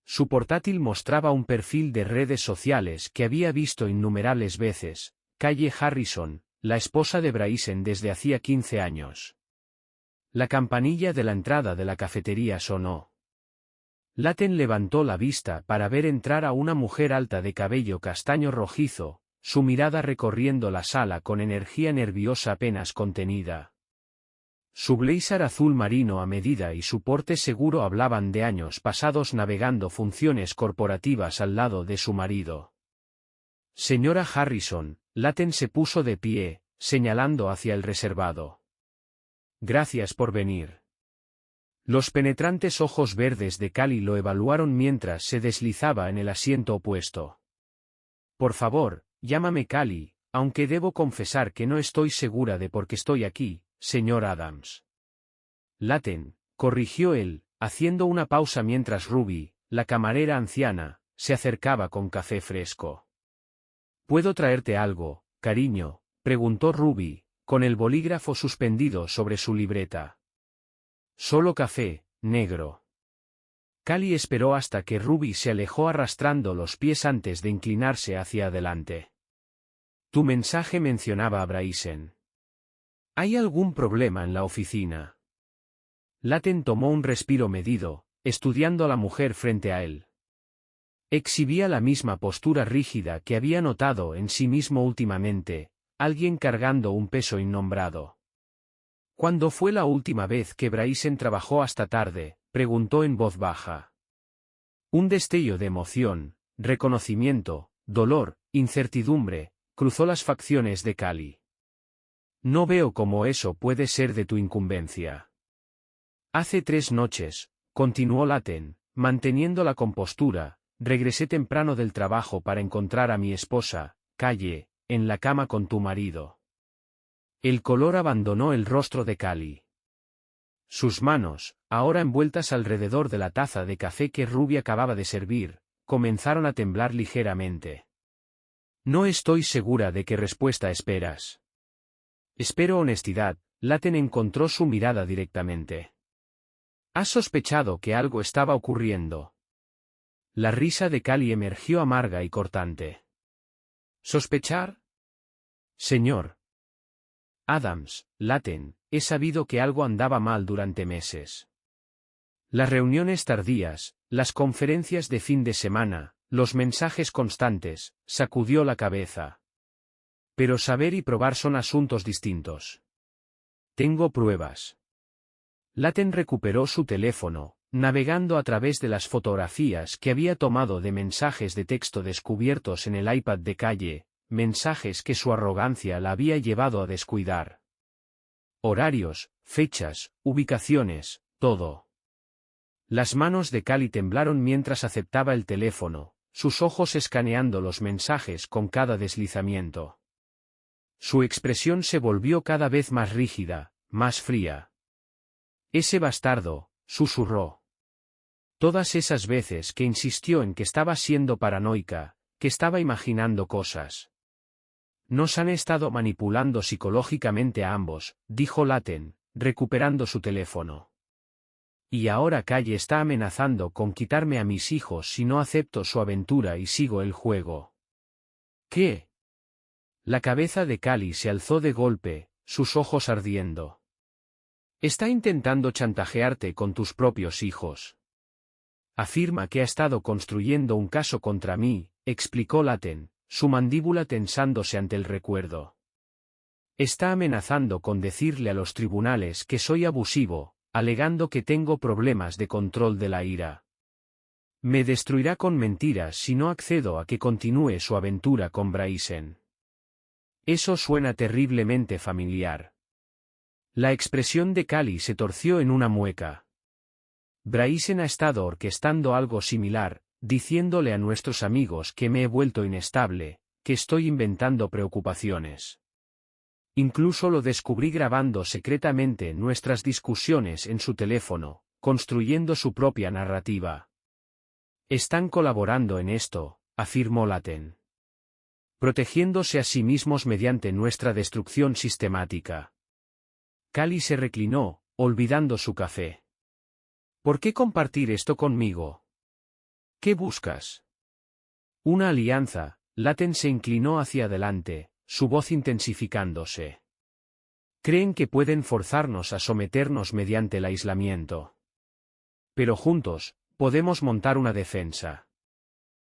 Su portátil mostraba un perfil de redes sociales que había visto innumerables veces: Calle Harrison, la esposa de Bryson desde hacía 15 años. La campanilla de la entrada de la cafetería sonó. Laten levantó la vista para ver entrar a una mujer alta de cabello castaño rojizo, su mirada recorriendo la sala con energía nerviosa apenas contenida. Su blazer azul marino a medida y su porte seguro hablaban de años pasados navegando funciones corporativas al lado de su marido. Señora Harrison, Laten se puso de pie, señalando hacia el reservado. Gracias por venir. Los penetrantes ojos verdes de Cali lo evaluaron mientras se deslizaba en el asiento opuesto. Por favor, llámame Cali, aunque debo confesar que no estoy segura de por qué estoy aquí, señor Adams. Laten, corrigió él, haciendo una pausa mientras Ruby, la camarera anciana, se acercaba con café fresco. ¿Puedo traerte algo, cariño?, preguntó Ruby, con el bolígrafo suspendido sobre su libreta. Solo café, negro. Callie esperó hasta que Ruby se alejó arrastrando los pies antes de inclinarse hacia adelante. Tu mensaje mencionaba a Bryson. ¿Hay algún problema en la oficina? Laten tomó un respiro medido, estudiando a la mujer frente a él. Exhibía la misma postura rígida que había notado en sí mismo últimamente, alguien cargando un peso innombrado. ¿Cuándo fue la última vez que Bryson trabajó hasta tarde?, preguntó en voz baja. Un destello de emoción, reconocimiento, dolor, incertidumbre, cruzó las facciones de Callie. No veo cómo eso puede ser de tu incumbencia. Hace 3 noches, continuó Laten, manteniendo la compostura, regresé temprano del trabajo para encontrar a mi esposa, Calle, en la cama con tu marido. El color abandonó el rostro de Callie. Sus manos, ahora envueltas alrededor de la taza de café que Ruby acababa de servir, comenzaron a temblar ligeramente. No estoy segura de qué respuesta esperas. Espero honestidad. Laten encontró su mirada directamente. ¿Has sospechado que algo estaba ocurriendo? La risa de Callie emergió amarga y cortante. ¿Sospechar? Señor Adams, Laten, he sabido que algo andaba mal durante meses. Las reuniones tardías, las conferencias de fin de semana, los mensajes constantes, sacudió la cabeza. Pero saber y probar son asuntos distintos. Tengo pruebas. Laten recuperó su teléfono, navegando a través de las fotografías que había tomado de mensajes de texto descubiertos en el iPad de Calle, mensajes que su arrogancia la había llevado a descuidar. Horarios, fechas, ubicaciones, todo. Las manos de Callie temblaron mientras aceptaba el teléfono, sus ojos escaneando los mensajes con cada deslizamiento. Su expresión se volvió cada vez más rígida, más fría. Ese bastardo, susurró. Todas esas veces que insistió en que estaba siendo paranoica, que estaba imaginando cosas. Nos han estado manipulando psicológicamente a ambos, dijo Laten, recuperando su teléfono. Y ahora Calle está amenazando con quitarme a mis hijos si no acepto su aventura y sigo el juego. ¿Qué? La cabeza de Callie se alzó de golpe, sus ojos ardiendo. Está intentando chantajearte con tus propios hijos. Afirma que ha estado construyendo un caso contra mí, explicó Laten, su mandíbula tensándose ante el recuerdo. Está amenazando con decirle a los tribunales que soy abusivo, alegando que tengo problemas de control de la ira. Me destruirá con mentiras si no accedo a que continúe su aventura con Bryson. Eso suena terriblemente familiar. La expresión de Callie se torció en una mueca. Bryson ha estado orquestando algo similar, diciéndole a nuestros amigos que me he vuelto inestable, que estoy inventando preocupaciones. Incluso lo descubrí grabando secretamente nuestras discusiones en su teléfono, construyendo su propia narrativa. Están colaborando en esto, afirmó Laten. Protegiéndose a sí mismos mediante nuestra destrucción sistemática. Callie se reclinó, olvidando su café. ¿Por qué compartir esto conmigo? ¿Qué buscas? Una alianza. Laten se inclinó hacia adelante, su voz intensificándose. Creen que pueden forzarnos a someternos mediante el aislamiento. Pero juntos, podemos montar una defensa.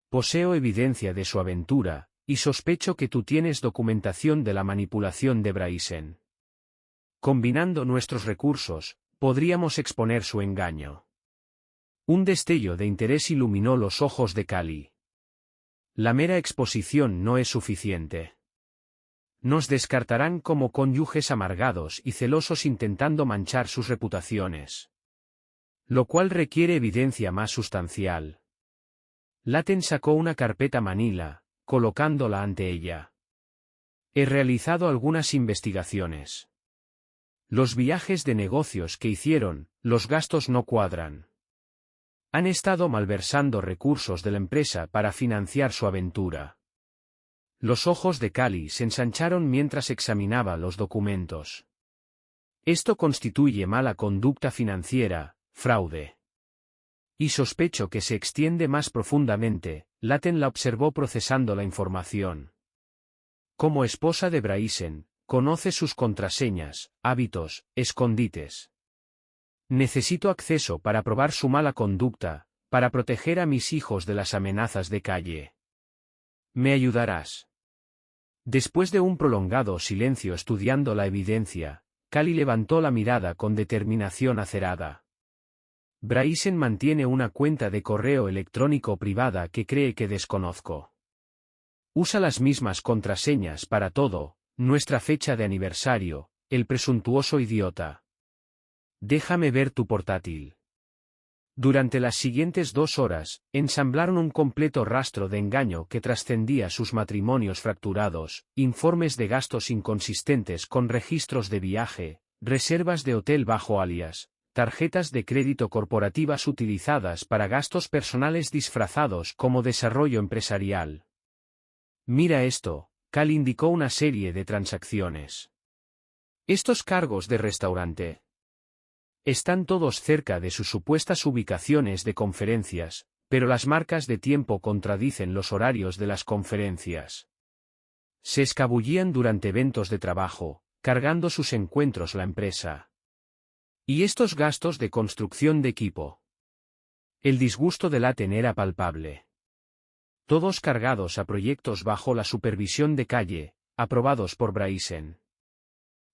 Poseo evidencia de su aventura, y sospecho que tú tienes documentación de la manipulación de Bryson. Combinando nuestros recursos, podríamos exponer su engaño. Un destello de interés iluminó los ojos de Callie. La mera exposición no es suficiente. Nos descartarán como cónyuges amargados y celosos intentando manchar sus reputaciones. Lo cual requiere evidencia más sustancial. Laten sacó una carpeta manila, colocándola ante ella. He realizado algunas investigaciones. Los viajes de negocios que hicieron, los gastos no cuadran. Han estado malversando recursos de la empresa para financiar su aventura. Los ojos de Cali se ensancharon mientras examinaba los documentos. Esto constituye mala conducta financiera, fraude. Y sospecho que se extiende más profundamente. Laten la observó procesando la información. Como esposa de Bryson, conoce sus contraseñas, hábitos, escondites. Necesito acceso para probar su mala conducta, para proteger a mis hijos de las amenazas de calle. ¿Me ayudarás? Después de un prolongado silencio estudiando la evidencia, Cali levantó la mirada con determinación acerada. Bryson mantiene una cuenta de correo electrónico privada que cree que desconozco. Usa las mismas contraseñas para todo, nuestra fecha de aniversario, el presuntuoso idiota. Déjame ver tu portátil. Durante las siguientes 2 horas, ensamblaron un completo rastro de engaño que trascendía sus matrimonios fracturados, informes de gastos inconsistentes con registros de viaje, reservas de hotel bajo alias, tarjetas de crédito corporativas utilizadas para gastos personales disfrazados como desarrollo empresarial. Mira esto, Cal indicó una serie de transacciones. Estos cargos de restaurante están todos cerca de sus supuestas ubicaciones de conferencias, pero las marcas de tiempo contradicen los horarios de las conferencias. Se escabullían durante eventos de trabajo, cargando sus encuentros la empresa. ¿Y estos gastos de construcción de equipo? El disgusto de Laten era palpable. Todos cargados a proyectos bajo la supervisión de Calle, aprobados por Bryson.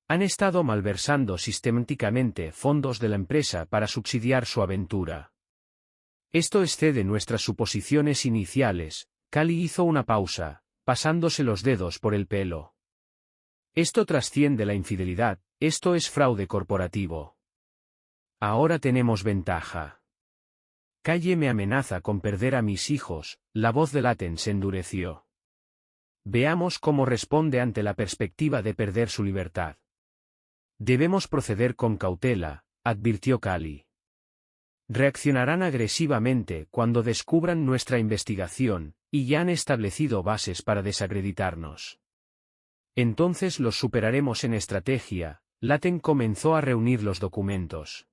Han estado malversando sistemáticamente fondos de la empresa para subsidiar su aventura. Esto excede nuestras suposiciones iniciales. Cali hizo una pausa, pasándose los dedos por el pelo. Esto trasciende la infidelidad, esto es fraude corporativo. Ahora tenemos ventaja. Calle me amenaza con perder a mis hijos, la voz de Laten se endureció. Veamos cómo responde ante la perspectiva de perder su libertad. Debemos proceder con cautela, advirtió Cali. Reaccionarán agresivamente cuando descubran nuestra investigación, y ya han establecido bases para desacreditarnos. Entonces los superaremos en estrategia. Laten comenzó a reunir los documentos.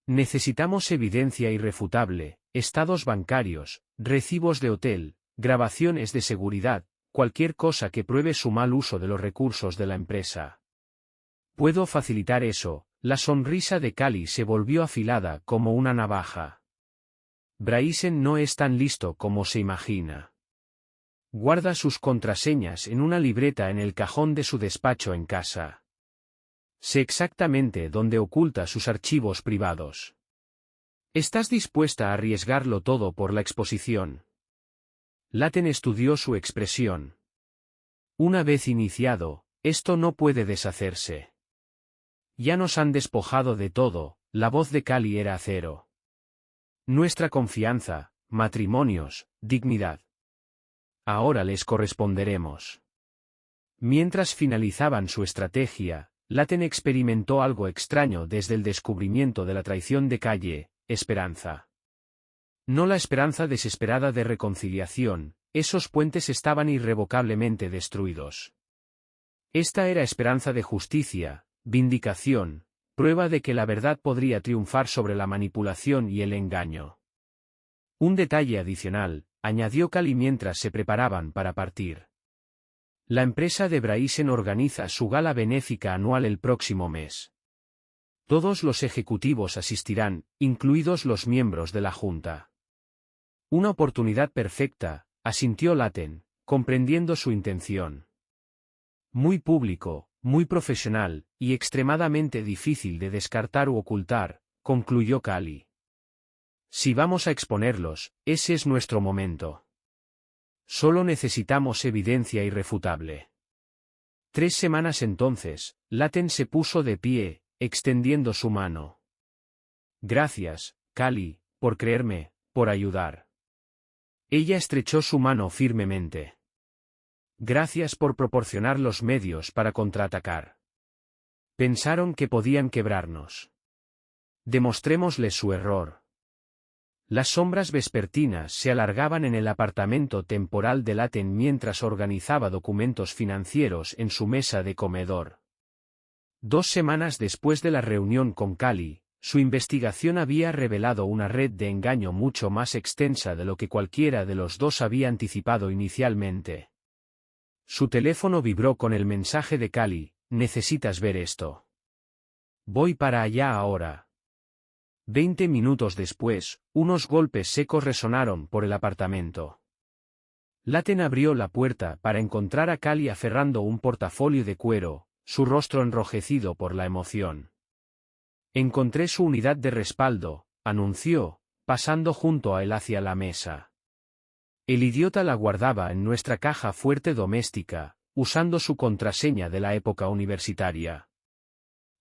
Necesitamos evidencia irrefutable, estados bancarios, recibos de hotel, grabaciones de seguridad, cualquier cosa que pruebe su mal uso de los recursos de la empresa. Puedo facilitar eso. La sonrisa de Cali se volvió afilada como una navaja. Bryson no es tan listo como se imagina. Guarda sus contraseñas en una libreta en el cajón de su despacho en casa. Sé exactamente dónde oculta sus archivos privados. ¿Estás dispuesta a arriesgarlo todo por la exposición? Laten estudió su expresión. Una vez iniciado, esto no puede deshacerse. Ya nos han despojado de todo, la voz de Cali era acero. Nuestra confianza, matrimonios, dignidad. Ahora les corresponderemos. Mientras finalizaban su estrategia, Laten experimentó algo extraño desde el descubrimiento de la traición de Calle, esperanza. No la esperanza desesperada de reconciliación, esos puentes estaban irrevocablemente destruidos. Esta era esperanza de justicia, vindicación, prueba de que la verdad podría triunfar sobre la manipulación y el engaño. Un detalle adicional, añadió Cali mientras se preparaban para partir. La empresa de Bryson organiza su gala benéfica anual el próximo mes. Todos los ejecutivos asistirán, incluidos los miembros de la junta. Una oportunidad perfecta, asintió Laten, comprendiendo su intención. Muy público, muy profesional, y extremadamente difícil de descartar u ocultar, concluyó Cali. Si vamos a exponerlos, ese es nuestro momento. Solo necesitamos evidencia irrefutable. 3 semanas entonces, Laten se puso de pie, extendiendo su mano. Gracias, Cali, por creerme, por ayudar. Ella estrechó su mano firmemente. Gracias por proporcionar los medios para contraatacar. Pensaron que podían quebrarnos. Demostrémosles su error. Las sombras vespertinas se alargaban en el apartamento temporal de Laten mientras organizaba documentos financieros en su mesa de comedor. 2 semanas después de la reunión con Cali, su investigación había revelado una red de engaño mucho más extensa de lo que cualquiera de los dos había anticipado inicialmente. Su teléfono vibró con el mensaje de Cali: «Necesitas ver esto. Voy para allá ahora». 20 minutos después, unos golpes secos resonaron por el apartamento. Laten abrió la puerta para encontrar a Cali aferrando un portafolio de cuero, su rostro enrojecido por la emoción. «Encontré su unidad de respaldo», anunció, pasando junto a él hacia la mesa. El idiota la guardaba en nuestra caja fuerte doméstica, usando su contraseña de la época universitaria.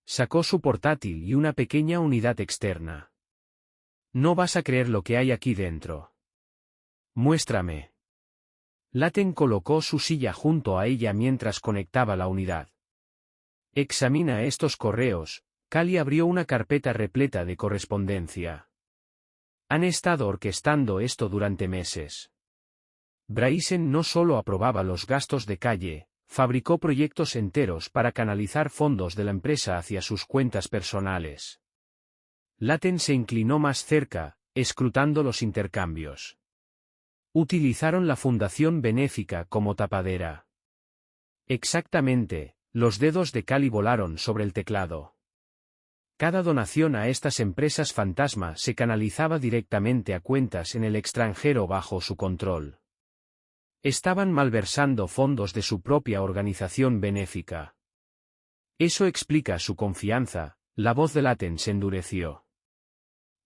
Sacó su portátil y una pequeña unidad externa. «No vas a creer lo que hay aquí dentro». «Muéstrame». Laten colocó su silla junto a ella mientras conectaba la unidad. «Examina estos correos». Cali abrió una carpeta repleta de correspondencia. «Han estado orquestando esto durante meses». Bryson no solo aprobaba los gastos de Calle, fabricó proyectos enteros para canalizar fondos de la empresa hacia sus cuentas personales. Laten se inclinó más cerca, escrutando los intercambios. Utilizaron la fundación benéfica como tapadera. Exactamente, los dedos de Cali volaron sobre el teclado. Cada donación a estas empresas fantasma se canalizaba directamente a cuentas en el extranjero bajo su control. Estaban malversando fondos de su propia organización benéfica. Eso explica su confianza. La voz de Laten se endureció.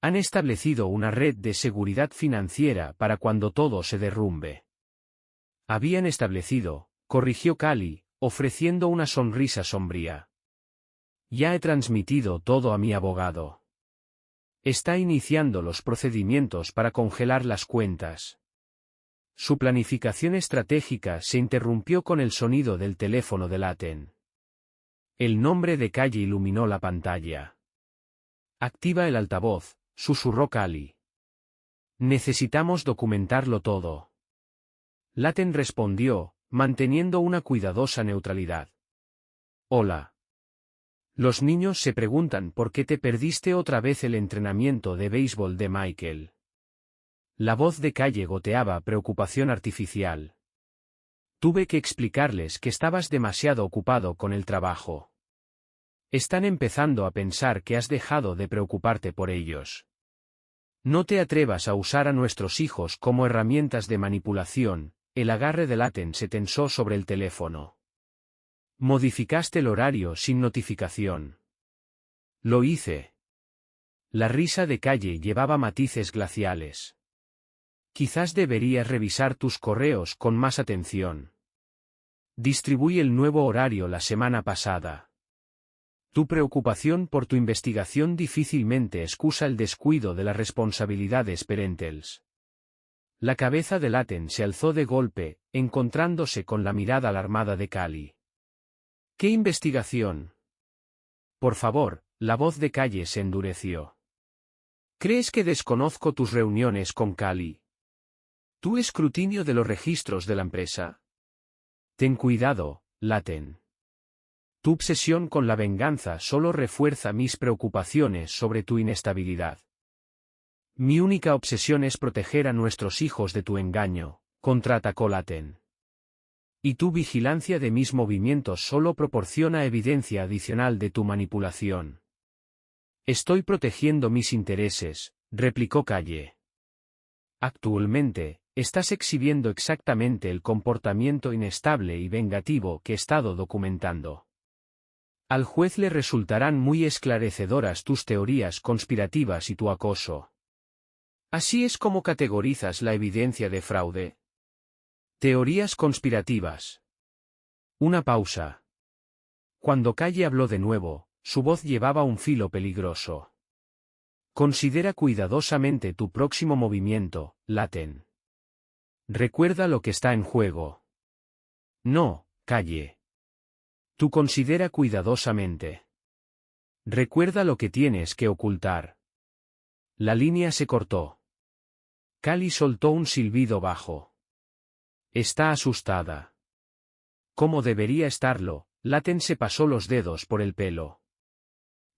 Han establecido una red de seguridad financiera para cuando todo se derrumbe. Habían establecido, corrigió Cali, ofreciendo una sonrisa sombría. Ya he transmitido todo a mi abogado. Está iniciando los procedimientos para congelar las cuentas. Su planificación estratégica se interrumpió con el sonido del teléfono de Laten. El nombre de Calle iluminó la pantalla. «Activa el altavoz», susurró Cali. «Necesitamos documentarlo todo». Laten respondió, manteniendo una cuidadosa neutralidad. «Hola. Los niños se preguntan por qué te perdiste otra vez el entrenamiento de béisbol de Michael». La voz de Calle goteaba preocupación artificial. «Tuve que explicarles que estabas demasiado ocupado con el trabajo. Están empezando a pensar que has dejado de preocuparte por ellos. No te atrevas a usar a nuestros hijos como herramientas de manipulación». El agarre de Laten se tensó sobre el teléfono. «Modificaste el horario sin notificación». «Lo hice». La risa de Calle llevaba matices glaciales. «Quizás deberías revisar tus correos con más atención. Distribuí el nuevo horario la semana pasada. Tu preocupación por tu investigación difícilmente excusa el descuido de las responsabilidades parentales». La cabeza de Laten se alzó de golpe, encontrándose con la mirada alarmada de Cali. «¿Qué investigación?» «Por favor», la voz de Calle se endureció. «¿Crees que desconozco tus reuniones con Cali? ¿Tu escrutinio de los registros de la empresa?» «Ten cuidado, Laten. Tu obsesión con la venganza solo refuerza mis preocupaciones sobre tu inestabilidad. Mi única obsesión es proteger a nuestros hijos de tu engaño», contraatacó Laten. «Y tu vigilancia de mis movimientos solo proporciona evidencia adicional de tu manipulación». «Estoy protegiendo mis intereses», replicó Calle. «Actualmente, estás exhibiendo exactamente el comportamiento inestable y vengativo que he estado documentando. Al juez le resultarán muy esclarecedoras tus teorías conspirativas y tu acoso. ¿Así es como categorizas la evidencia de fraude? Teorías conspirativas». Una pausa. Cuando Calle habló de nuevo, su voz llevaba un filo peligroso. «Considera cuidadosamente tu próximo movimiento, Laten. Recuerda lo que está en juego». No, calle. Tú considera cuidadosamente. Recuerda lo que tienes que ocultar. La línea se cortó. Cali soltó un silbido bajo. Está asustada. Como debería estarlo, Laten se pasó los dedos por el pelo.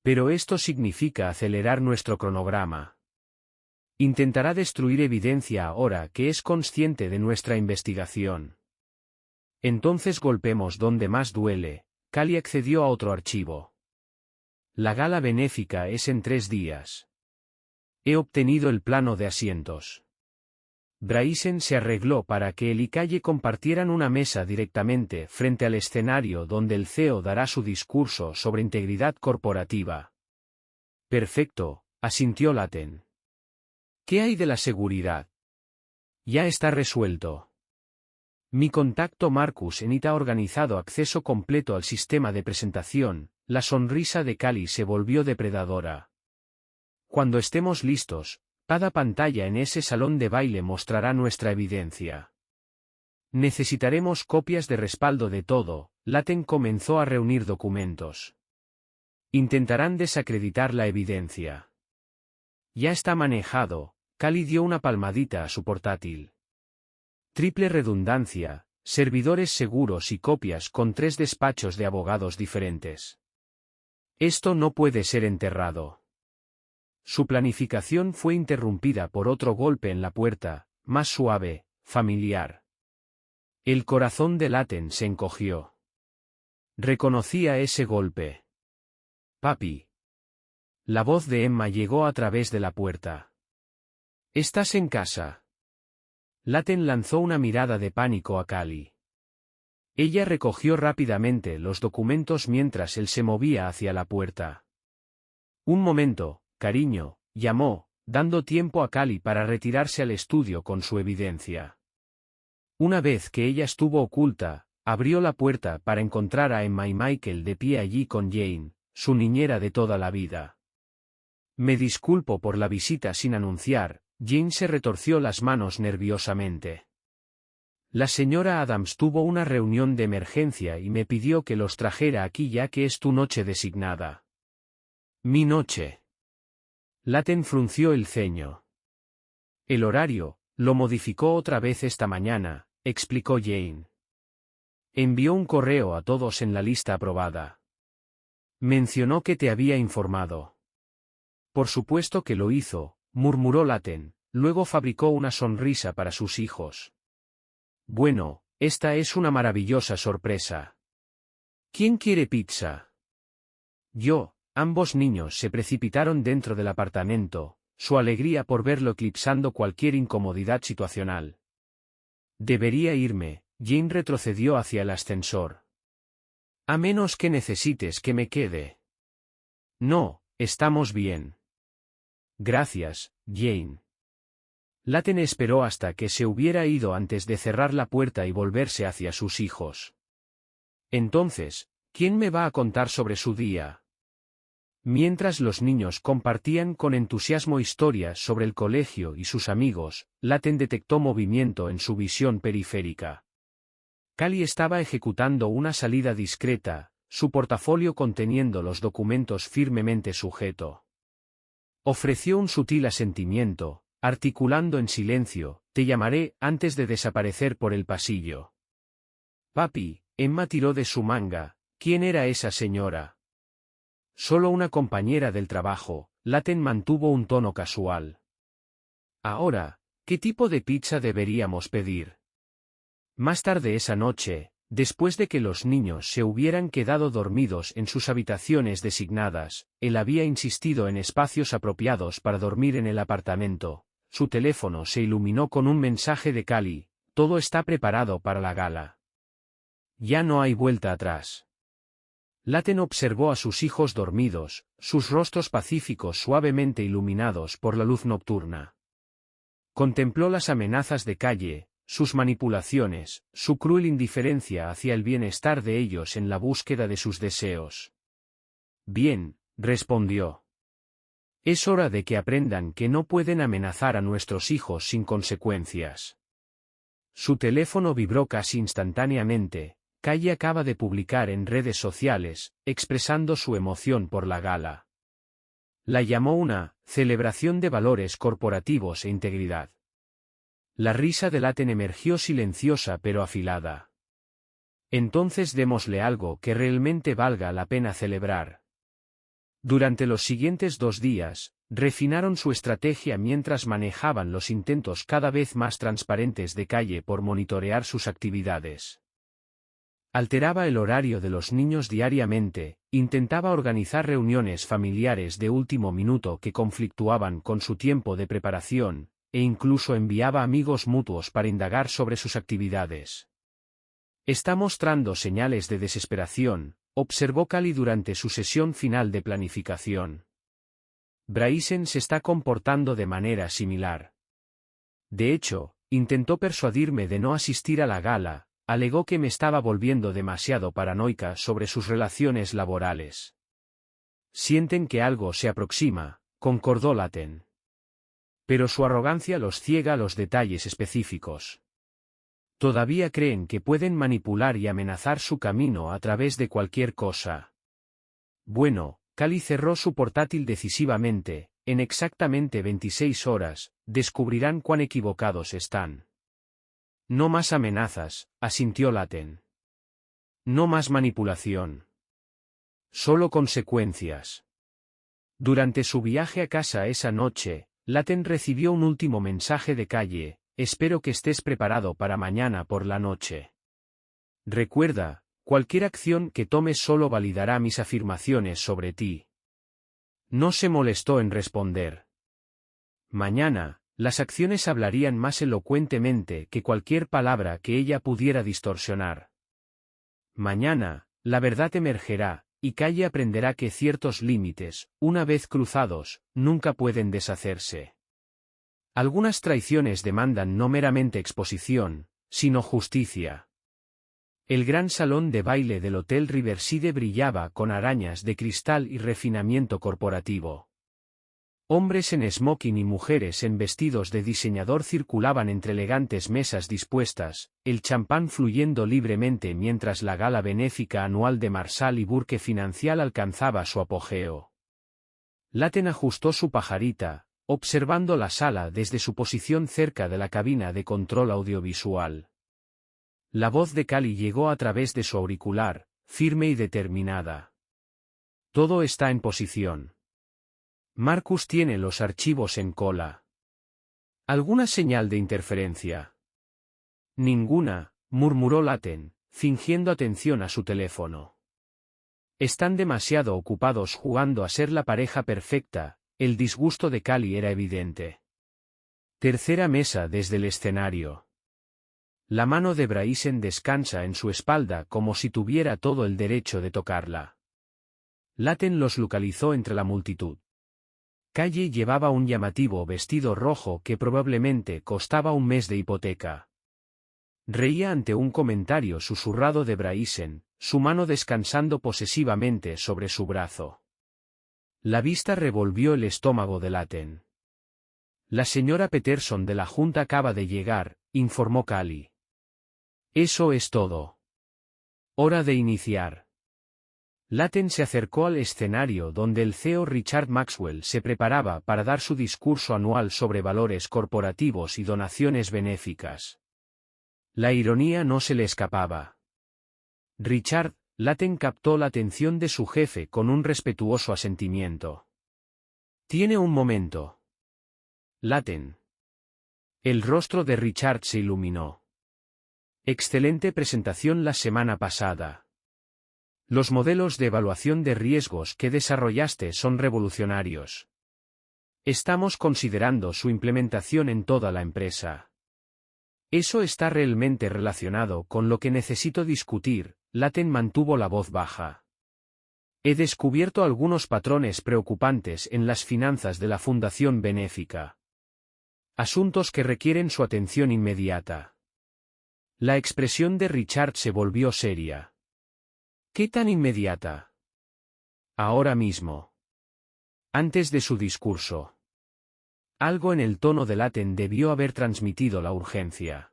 Pero esto significa acelerar nuestro cronograma. Intentará destruir evidencia ahora que es consciente de nuestra investigación. Entonces golpemos donde más duele. Cali accedió a otro archivo. La gala benéfica es en 3 días. He obtenido el plano de asientos. Braisen se arregló para que él y Calle compartieran una mesa directamente frente al escenario donde el CEO dará su discurso sobre integridad corporativa. Perfecto, asintió Laten. ¿Qué hay de la seguridad? Ya está resuelto. Mi contacto Marcus Enit ha organizado acceso completo al sistema de presentación. La sonrisa de Cali se volvió depredadora. Cuando estemos listos, cada pantalla en ese salón de baile mostrará nuestra evidencia. Necesitaremos copias de respaldo de todo. Laten comenzó a reunir documentos. Intentarán desacreditar la evidencia. Ya está manejado. Cali dio una palmadita a su portátil. Triple redundancia, servidores seguros y copias con 3 despachos de abogados diferentes. Esto no puede ser enterrado. Su planificación fue interrumpida por otro golpe en la puerta, más suave, familiar. El corazón de Laten se encogió. Reconocía ese golpe. Papi. La voz de Emma llegó a través de la puerta. ¿Estás en casa? Laten lanzó una mirada de pánico a Cali. Ella recogió rápidamente los documentos mientras él se movía hacia la puerta. Un momento, cariño, llamó, dando tiempo a Cali para retirarse al estudio con su evidencia. Una vez que ella estuvo oculta, abrió la puerta para encontrar a Emma y Michael de pie allí con Jane, su niñera de toda la vida. Me disculpo por la visita sin anunciar. Jane se retorció las manos nerviosamente. La señora Adams tuvo una reunión de emergencia y me pidió que los trajera aquí ya que es tu noche designada. Mi noche. Laten frunció el ceño. El horario, lo modificó otra vez esta mañana, explicó Jane. Envió un correo a todos en la lista aprobada. Mencionó que te había informado. Por supuesto que lo hizo, murmuró Laten, luego fabricó una sonrisa para sus hijos. Bueno, esta es una maravillosa sorpresa. ¿Quién quiere pizza? Yo. Ambos niños se precipitaron dentro del apartamento, su alegría por verlo eclipsando cualquier incomodidad situacional. Debería irme. Jane retrocedió hacia el ascensor. A menos que necesites que me quede. No, estamos bien. Gracias, Jane. Laten esperó hasta que se hubiera ido antes de cerrar la puerta y volverse hacia sus hijos. Entonces, ¿quién me va a contar sobre su día? Mientras los niños compartían con entusiasmo historias sobre el colegio y sus amigos, Laten detectó movimiento en su visión periférica. Cali estaba ejecutando una salida discreta, su portafolio conteniendo los documentos firmemente sujeto. Ofreció un sutil asentimiento, articulando en silencio, te llamaré antes de desaparecer por el pasillo. Papi, Emma tiró de su manga, ¿quién era esa señora? Solo una compañera del trabajo. Laten mantuvo un tono casual. Ahora, ¿qué tipo de pizza deberíamos pedir? Más tarde esa noche, después de que los niños se hubieran quedado dormidos en sus habitaciones designadas, él había insistido en espacios apropiados para dormir en el apartamento. Su teléfono se iluminó con un mensaje de Cali, todo está preparado para la gala. Ya no hay vuelta atrás. Laten observó a sus hijos dormidos, sus rostros pacíficos suavemente iluminados por la luz nocturna. Contempló las amenazas de Calle, sus manipulaciones, su cruel indiferencia hacia el bienestar de ellos en la búsqueda de sus deseos. Bien, respondió. Es hora de que aprendan que no pueden amenazar a nuestros hijos sin consecuencias. Su teléfono vibró casi instantáneamente, Calle acaba de publicar en redes sociales, expresando su emoción por la gala. La llamó una celebración de valores corporativos e integridad. La risa de Laten emergió silenciosa pero afilada. Entonces démosle algo que realmente valga la pena celebrar. Durante los siguientes 2 días, refinaron su estrategia mientras manejaban los intentos cada vez más transparentes de Calle por monitorear sus actividades. Alteraba el horario de los niños diariamente, intentaba organizar reuniones familiares de último minuto que conflictuaban con su tiempo de preparación, e incluso enviaba amigos mutuos para indagar sobre sus actividades. Está mostrando señales de desesperación, observó Cali durante su sesión final de planificación. Bryson se está comportando de manera similar. De hecho, intentó persuadirme de no asistir a la gala, alegó que me estaba volviendo demasiado paranoica sobre sus relaciones laborales. Sienten que algo se aproxima, concordó Laten. Pero su arrogancia los ciega a los detalles específicos. Todavía creen que pueden manipular y amenazar su camino a través de cualquier cosa. Bueno, Cali cerró su portátil decisivamente, en exactamente 26 horas, descubrirán cuán equivocados están. No más amenazas, asintió Laten. No más manipulación. Solo consecuencias. Durante su viaje a casa esa noche, Laten recibió un último mensaje de Calle: espero que estés preparado para mañana por la noche. Recuerda, cualquier acción que tomes solo validará mis afirmaciones sobre ti. No se molestó en responder. Mañana, las acciones hablarían más elocuentemente que cualquier palabra que ella pudiera distorsionar. Mañana, la verdad emergerá, y Calle aprenderá que ciertos límites, una vez cruzados, nunca pueden deshacerse. Algunas traiciones demandan no meramente exposición, sino justicia. El gran salón de baile del Hotel Riverside brillaba con arañas de cristal y refinamiento corporativo. Hombres en smoking y mujeres en vestidos de diseñador circulaban entre elegantes mesas dispuestas, el champán fluyendo libremente mientras la gala benéfica anual de Marshall y Burke Financial alcanzaba su apogeo. Laten ajustó su pajarita, observando la sala desde su posición cerca de la cabina de control audiovisual. La voz de Cali llegó a través de su auricular, firme y determinada. Todo está en posición. Marcus tiene los archivos en cola. ¿Alguna señal de interferencia? Ninguna, murmuró Laten, fingiendo atención a su teléfono. Están demasiado ocupados jugando a ser la pareja perfecta. El disgusto de Cali era evidente. Tercera mesa desde el escenario. La mano de Bryson descansa en su espalda como si tuviera todo el derecho de tocarla. Laten los localizó entre la multitud. Calle llevaba un llamativo vestido rojo que probablemente costaba un mes de hipoteca. Reía ante un comentario susurrado de Bryson, su mano descansando posesivamente sobre su brazo. La vista revolvió el estómago de Laten. La señora Peterson de la Junta acaba de llegar, informó Cali. Eso es todo. Hora de iniciar. Laten se acercó al escenario donde el CEO Richard Maxwell se preparaba para dar su discurso anual sobre valores corporativos y donaciones benéficas. La ironía no se le escapaba. Richard, Laten captó la atención de su jefe con un respetuoso asentimiento. «Tiene un momento. Laten». El rostro de Richard se iluminó. Excelente presentación la semana pasada. Los modelos de evaluación de riesgos que desarrollaste son revolucionarios. Estamos considerando su implementación en toda la empresa. Eso está realmente relacionado con lo que necesito discutir. Laten mantuvo la voz baja. He descubierto algunos patrones preocupantes en las finanzas de la fundación benéfica. Asuntos que requieren su atención inmediata. La expresión de Richard se volvió seria. ¿Qué tan inmediata? Ahora mismo. Antes de su discurso. Algo en el tono de Laten debió haber transmitido la urgencia.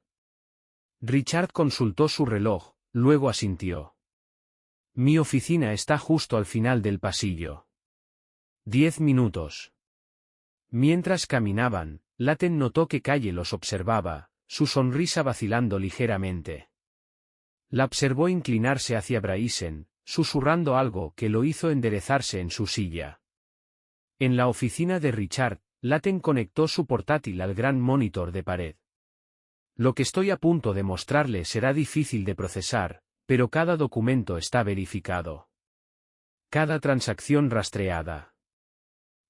Richard consultó su reloj, luego asintió. Mi oficina está justo al final del pasillo. 10 minutos. Mientras caminaban, Laten notó que Calle los observaba, su sonrisa vacilando ligeramente. La observó inclinarse hacia Bryson, susurrando algo que lo hizo enderezarse en su silla. En la oficina de Richard, Laten conectó su portátil al gran monitor de pared. Lo que estoy a punto de mostrarle será difícil de procesar, pero cada documento está verificado. Cada transacción rastreada.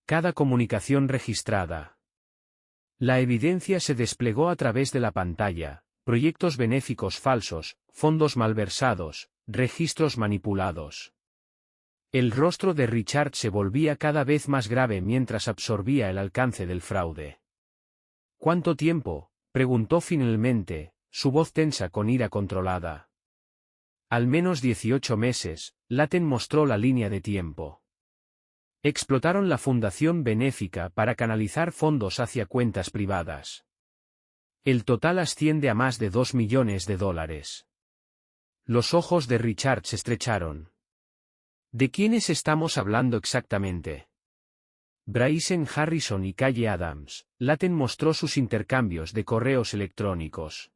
Cada comunicación registrada. La evidencia se desplegó a través de la pantalla, proyectos benéficos falsos, fondos malversados, registros manipulados. El rostro de Richard se volvía cada vez más grave mientras absorbía el alcance del fraude. ¿Cuánto tiempo?, preguntó finalmente, su voz tensa con ira controlada. Al menos 18 meses, Laten mostró la línea de tiempo. Explotaron la fundación benéfica para canalizar fondos hacia cuentas privadas. El total asciende a más de $2 millones. Los ojos de Richard se estrecharon. ¿De quiénes estamos hablando exactamente? Bryson Harrison y Calle Adams. Laten mostró sus intercambios de correos electrónicos.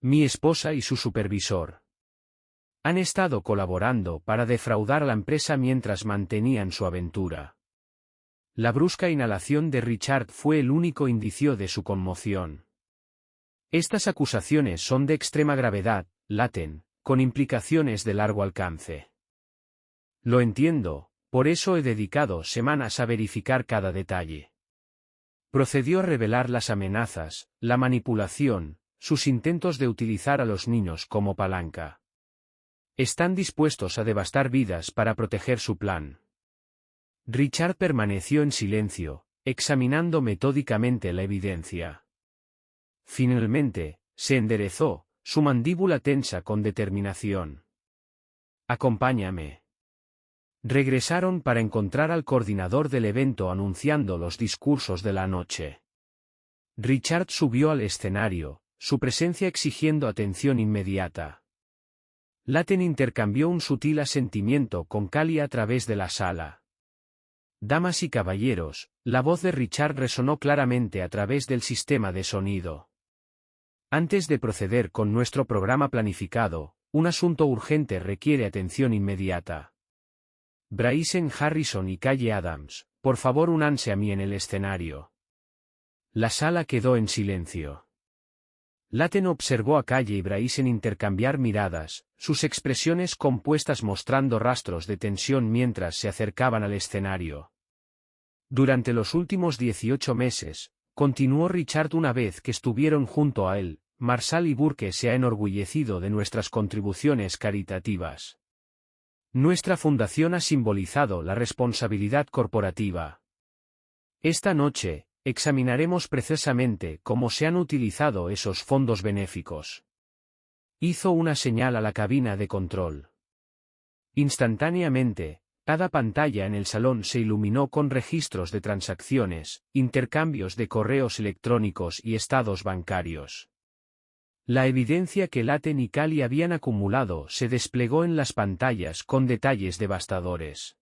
Mi esposa y su supervisor han estado colaborando para defraudar a la empresa mientras mantenían su aventura. La brusca inhalación de Richard fue el único indicio de su conmoción. Estas acusaciones son de extrema gravedad, Laten, con implicaciones de largo alcance. Lo entiendo, por eso he dedicado semanas a verificar cada detalle. Procedió a revelar las amenazas, la manipulación, sus intentos de utilizar a los niños como palanca. Están dispuestos a devastar vidas para proteger su plan. Richard permaneció en silencio, examinando metódicamente la evidencia. Finalmente, se enderezó, su mandíbula tensa con determinación. Acompáñame. Regresaron para encontrar al coordinador del evento anunciando los discursos de la noche. Richard subió al escenario, su presencia exigiendo atención inmediata. Laten intercambió un sutil asentimiento con Callie a través de la sala. Damas y caballeros, la voz de Richard resonó claramente a través del sistema de sonido. Antes de proceder con nuestro programa planificado, un asunto urgente requiere atención inmediata. Bryson Harrison y Calle Adams, por favor únanse a mí en el escenario. La sala quedó en silencio. Laten observó a Calle y Bryson intercambiar miradas, sus expresiones compuestas mostrando rastros de tensión mientras se acercaban al escenario. Durante los últimos 18 meses, continuó Richard una vez que estuvieron junto a él, Marshall y Burke se ha enorgullecido de nuestras contribuciones caritativas. Nuestra fundación ha simbolizado la responsabilidad corporativa. Esta noche, examinaremos precisamente cómo se han utilizado esos fondos benéficos. Hizo una señal a la cabina de control. Instantáneamente, cada pantalla en el salón se iluminó con registros de transacciones, intercambios de correos electrónicos y estados bancarios. La evidencia que Laten y Callie habían acumulado se desplegó en las pantallas con detalles devastadores.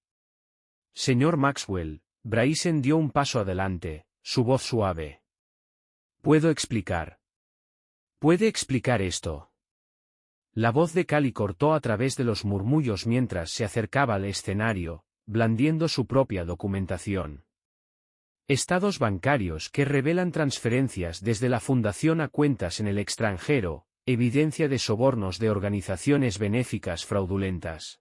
Señor Maxwell, Bryson dio un paso adelante, su voz suave. ¿Puedo explicar? ¿Puede explicar esto? La voz de Callie cortó a través de los murmullos mientras se acercaba al escenario, blandiendo su propia documentación. Estados bancarios que revelan transferencias desde la fundación a cuentas en el extranjero, evidencia de sobornos de organizaciones benéficas fraudulentas.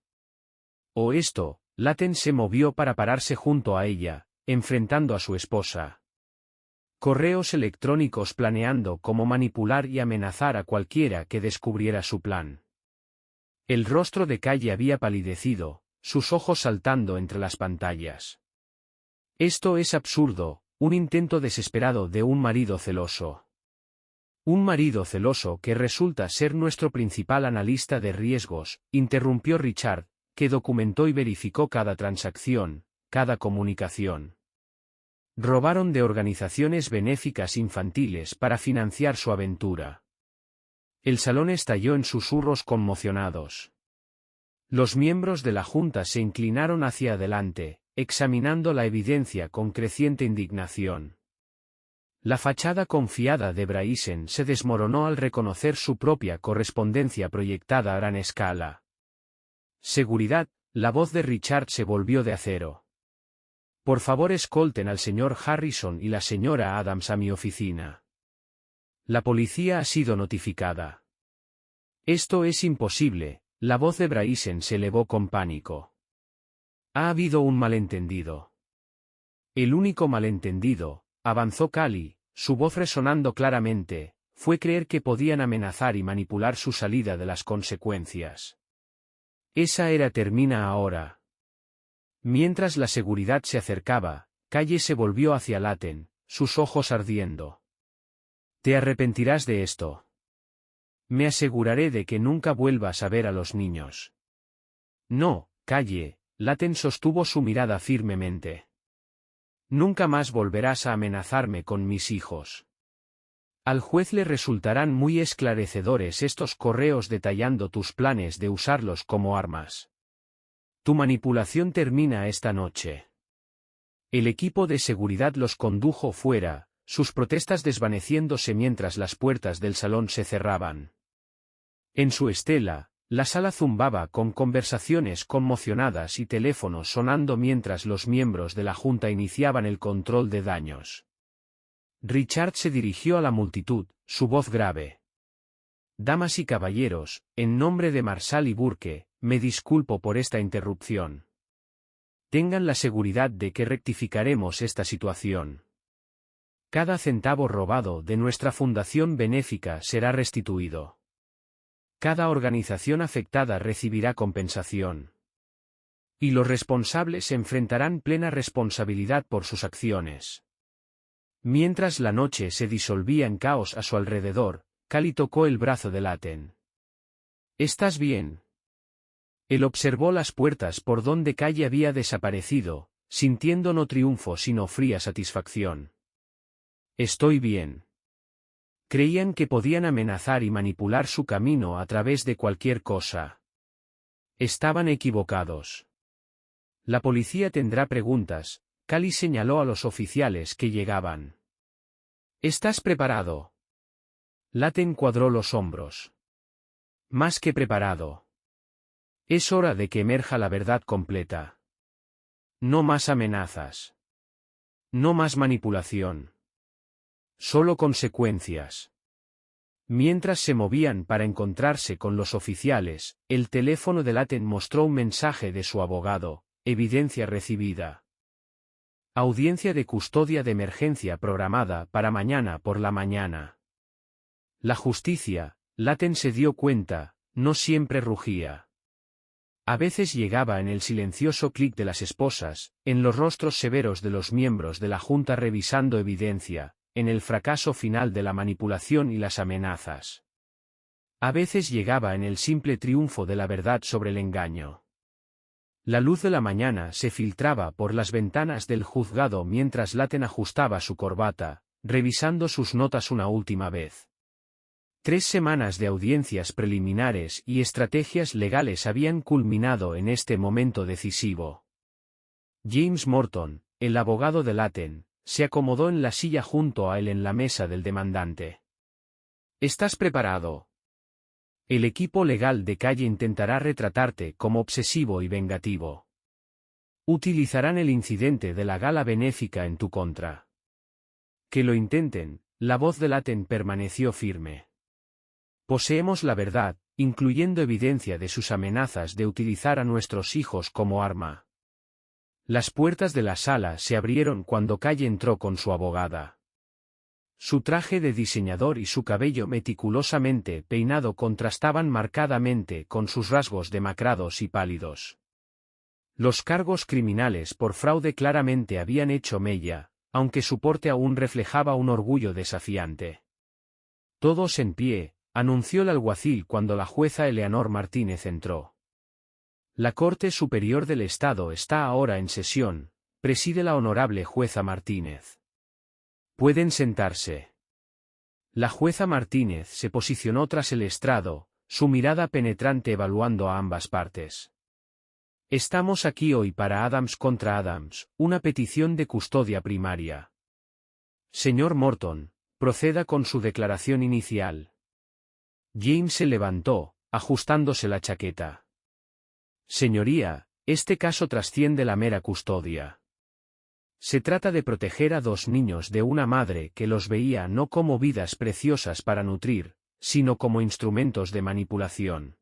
O esto, Laten se movió para pararse junto a ella, enfrentando a su esposa. Correos electrónicos planeando cómo manipular y amenazar a cualquiera que descubriera su plan. El rostro de Calle había palidecido, sus ojos saltando entre las pantallas. Esto es absurdo, un intento desesperado de un marido celoso. Un marido celoso que resulta ser nuestro principal analista de riesgos, interrumpió Richard, que documentó y verificó cada transacción, cada comunicación. Robaron de organizaciones benéficas infantiles para financiar su aventura. El salón estalló en susurros conmocionados. Los miembros de la Junta se inclinaron hacia adelante, examinando la evidencia con creciente indignación. La fachada confiada de Braisen se desmoronó al reconocer su propia correspondencia proyectada a gran escala. Seguridad, la voz de Richard se volvió de acero. Por favor, escolten al señor Harrison y la señora Adams a mi oficina. La policía ha sido notificada. Esto es imposible, la voz de Braisen se elevó con pánico. Ha habido un malentendido. El único malentendido, avanzó Cally, su voz resonando claramente, fue creer que podían amenazar y manipular su salida de las consecuencias. Esa era termina ahora. Mientras la seguridad se acercaba, Calle se volvió hacia Latten, sus ojos ardiendo. Te arrepentirás de esto. Me aseguraré de que nunca vuelvas a ver a los niños. No, Calle, Latten sostuvo su mirada firmemente. Nunca más volverás a amenazarme con mis hijos. Al juez le resultarán muy esclarecedores estos correos detallando tus planes de usarlos como armas. Tu manipulación termina esta noche. El equipo de seguridad los condujo fuera, sus protestas desvaneciéndose mientras las puertas del salón se cerraban. En su estela, la sala zumbaba con conversaciones conmocionadas y teléfonos sonando mientras los miembros de la Junta iniciaban el control de daños. Richard se dirigió a la multitud, su voz grave. Damas y caballeros, en nombre de Marshall y Burke, me disculpo por esta interrupción. Tengan la seguridad de que rectificaremos esta situación. Cada centavo robado de nuestra fundación benéfica será restituido. Cada organización afectada recibirá compensación. Y los responsables enfrentarán plena responsabilidad por sus acciones. Mientras la noche se disolvía en caos a su alrededor, Cally tocó el brazo de Latten. ¿Estás bien? Él observó las puertas por donde Calle había desaparecido, sintiendo no triunfo sino fría satisfacción. Estoy bien. Creían que podían amenazar y manipular su camino a través de cualquier cosa. Estaban equivocados. La policía tendrá preguntas, Cally señaló a los oficiales que llegaban. ¿Estás preparado? Latten cuadró los hombros. Más que preparado. Es hora de que emerja la verdad completa. No más amenazas. No más manipulación. Solo consecuencias. Mientras se movían para encontrarse con los oficiales, el teléfono de Latten mostró un mensaje de su abogado, evidencia recibida. Audiencia de custodia de emergencia programada para mañana por la mañana. La justicia, Latten se dio cuenta, no siempre rugía. A veces llegaba en el silencioso clic de las esposas, en los rostros severos de los miembros de la Junta revisando evidencia, en el fracaso final de la manipulación y las amenazas. A veces llegaba en el simple triunfo de la verdad sobre el engaño. La luz de la mañana se filtraba por las ventanas del juzgado mientras Latten ajustaba su corbata, revisando sus notas una última vez. 3 semanas de audiencias preliminares y estrategias legales habían culminado en este momento decisivo. James Morton, el abogado de Latten, se acomodó en la silla junto a él en la mesa del demandante. ¿Estás preparado? El equipo legal de Calle intentará retratarte como obsesivo y vengativo. Utilizarán el incidente de la gala benéfica en tu contra. Que lo intenten, la voz de Latten permaneció firme. Poseemos la verdad, incluyendo evidencia de sus amenazas de utilizar a nuestros hijos como arma. Las puertas de la sala se abrieron cuando Calle entró con su abogada. Su traje de diseñador y su cabello meticulosamente peinado contrastaban marcadamente con sus rasgos demacrados y pálidos. Los cargos criminales por fraude claramente habían hecho mella, aunque su porte aún reflejaba un orgullo desafiante. Todos en pie, anunció el alguacil cuando la jueza Eleanor Martínez entró. La Corte Superior del Estado está ahora en sesión, preside la honorable jueza Martínez. Pueden sentarse. La jueza Martínez se posicionó tras el estrado, su mirada penetrante evaluando a ambas partes. Estamos aquí hoy para Adams contra Adams, una petición de custodia primaria. Señor Morton, proceda con su declaración inicial. James se levantó, ajustándose la chaqueta. Señoría, este caso trasciende la mera custodia. Se trata de proteger a dos niños de una madre que los veía no como vidas preciosas para nutrir, sino como instrumentos de manipulación.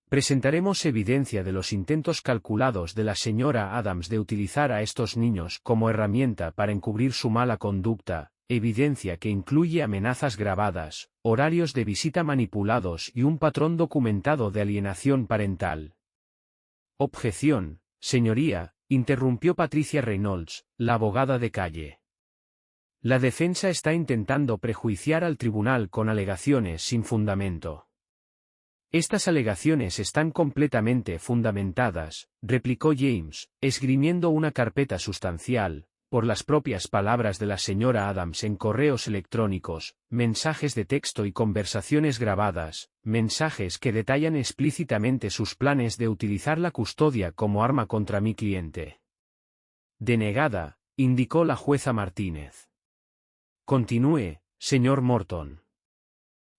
Presentaremos evidencia de los intentos calculados de la señora Adams de utilizar a estos niños como herramienta para encubrir su mala conducta, evidencia que incluye amenazas grabadas, horarios de visita manipulados y un patrón documentado de alienación parental. Objeción, señoría, interrumpió Patricia Reynolds, la abogada de calle. La defensa está intentando prejuiciar al tribunal con alegaciones sin fundamento. Estas alegaciones están completamente fundamentadas, replicó James, esgrimiendo una carpeta sustancial, por las propias palabras de la señora Adams en correos electrónicos, mensajes de texto y conversaciones grabadas, mensajes que detallan explícitamente sus planes de utilizar la custodia como arma contra mi cliente. Denegada, indicó la jueza Martínez. Continúe, señor Morton.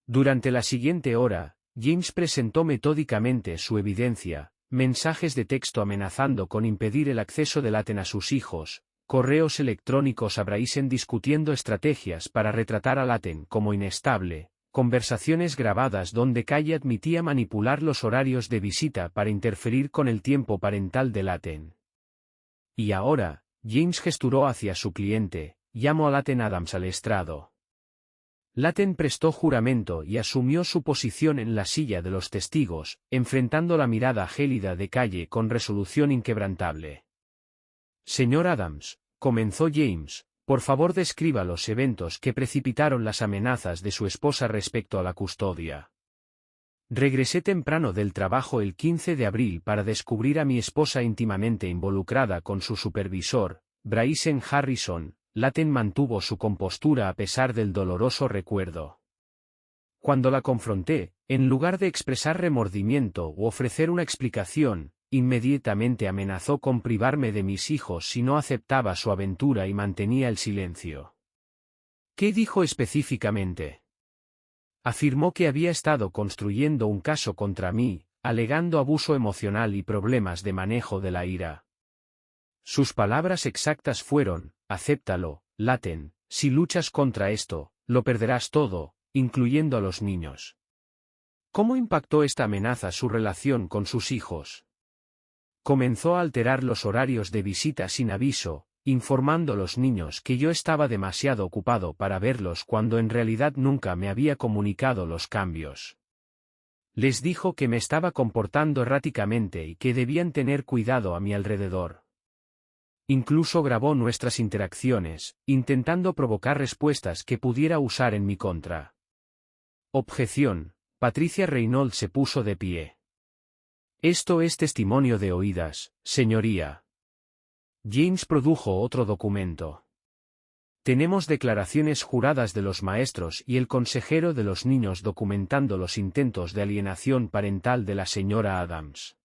Durante la siguiente hora, James presentó metódicamente su evidencia, mensajes de texto amenazando con impedir el acceso de Laten a sus hijos, correos electrónicos a Bryson discutiendo estrategias para retratar a Laten como inestable, conversaciones grabadas donde Calle admitía manipular los horarios de visita para interferir con el tiempo parental de Laten. Y ahora, James gesturó hacia su cliente, llamó a Laten Adams al estrado. Laten prestó juramento y asumió su posición en la silla de los testigos, enfrentando la mirada gélida de Calle con resolución inquebrantable. Señor Adams, comenzó James, por favor describa los eventos que precipitaron las amenazas de su esposa respecto a la custodia. Regresé temprano del trabajo el 15 de abril para descubrir a mi esposa íntimamente involucrada con su supervisor, Bryson Harrison. Laten mantuvo su compostura a pesar del doloroso recuerdo. Cuando la confronté, en lugar de expresar remordimiento u ofrecer una explicación, inmediatamente amenazó con privarme de mis hijos si no aceptaba su aventura y mantenía el silencio. ¿Qué dijo específicamente? Afirmó que había estado construyendo un caso contra mí, alegando abuso emocional y problemas de manejo de la ira. Sus palabras exactas fueron: acéptalo, Laten, si luchas contra esto, lo perderás todo, incluyendo a los niños. ¿Cómo impactó esta amenaza su relación con sus hijos? Comenzó a alterar los horarios de visita sin aviso, informando a los niños que yo estaba demasiado ocupado para verlos cuando en realidad nunca me había comunicado los cambios. Les dijo que me estaba comportando erráticamente y que debían tener cuidado a mi alrededor. Incluso grabó nuestras interacciones, intentando provocar respuestas que pudiera usar en mi contra. Objeción. Patricia Reynolds se puso de pie. Esto es testimonio de oídas, señoría. James produjo otro documento. Tenemos declaraciones juradas de los maestros y el consejero de los niños documentando los intentos de alienación parental de la señora Adams.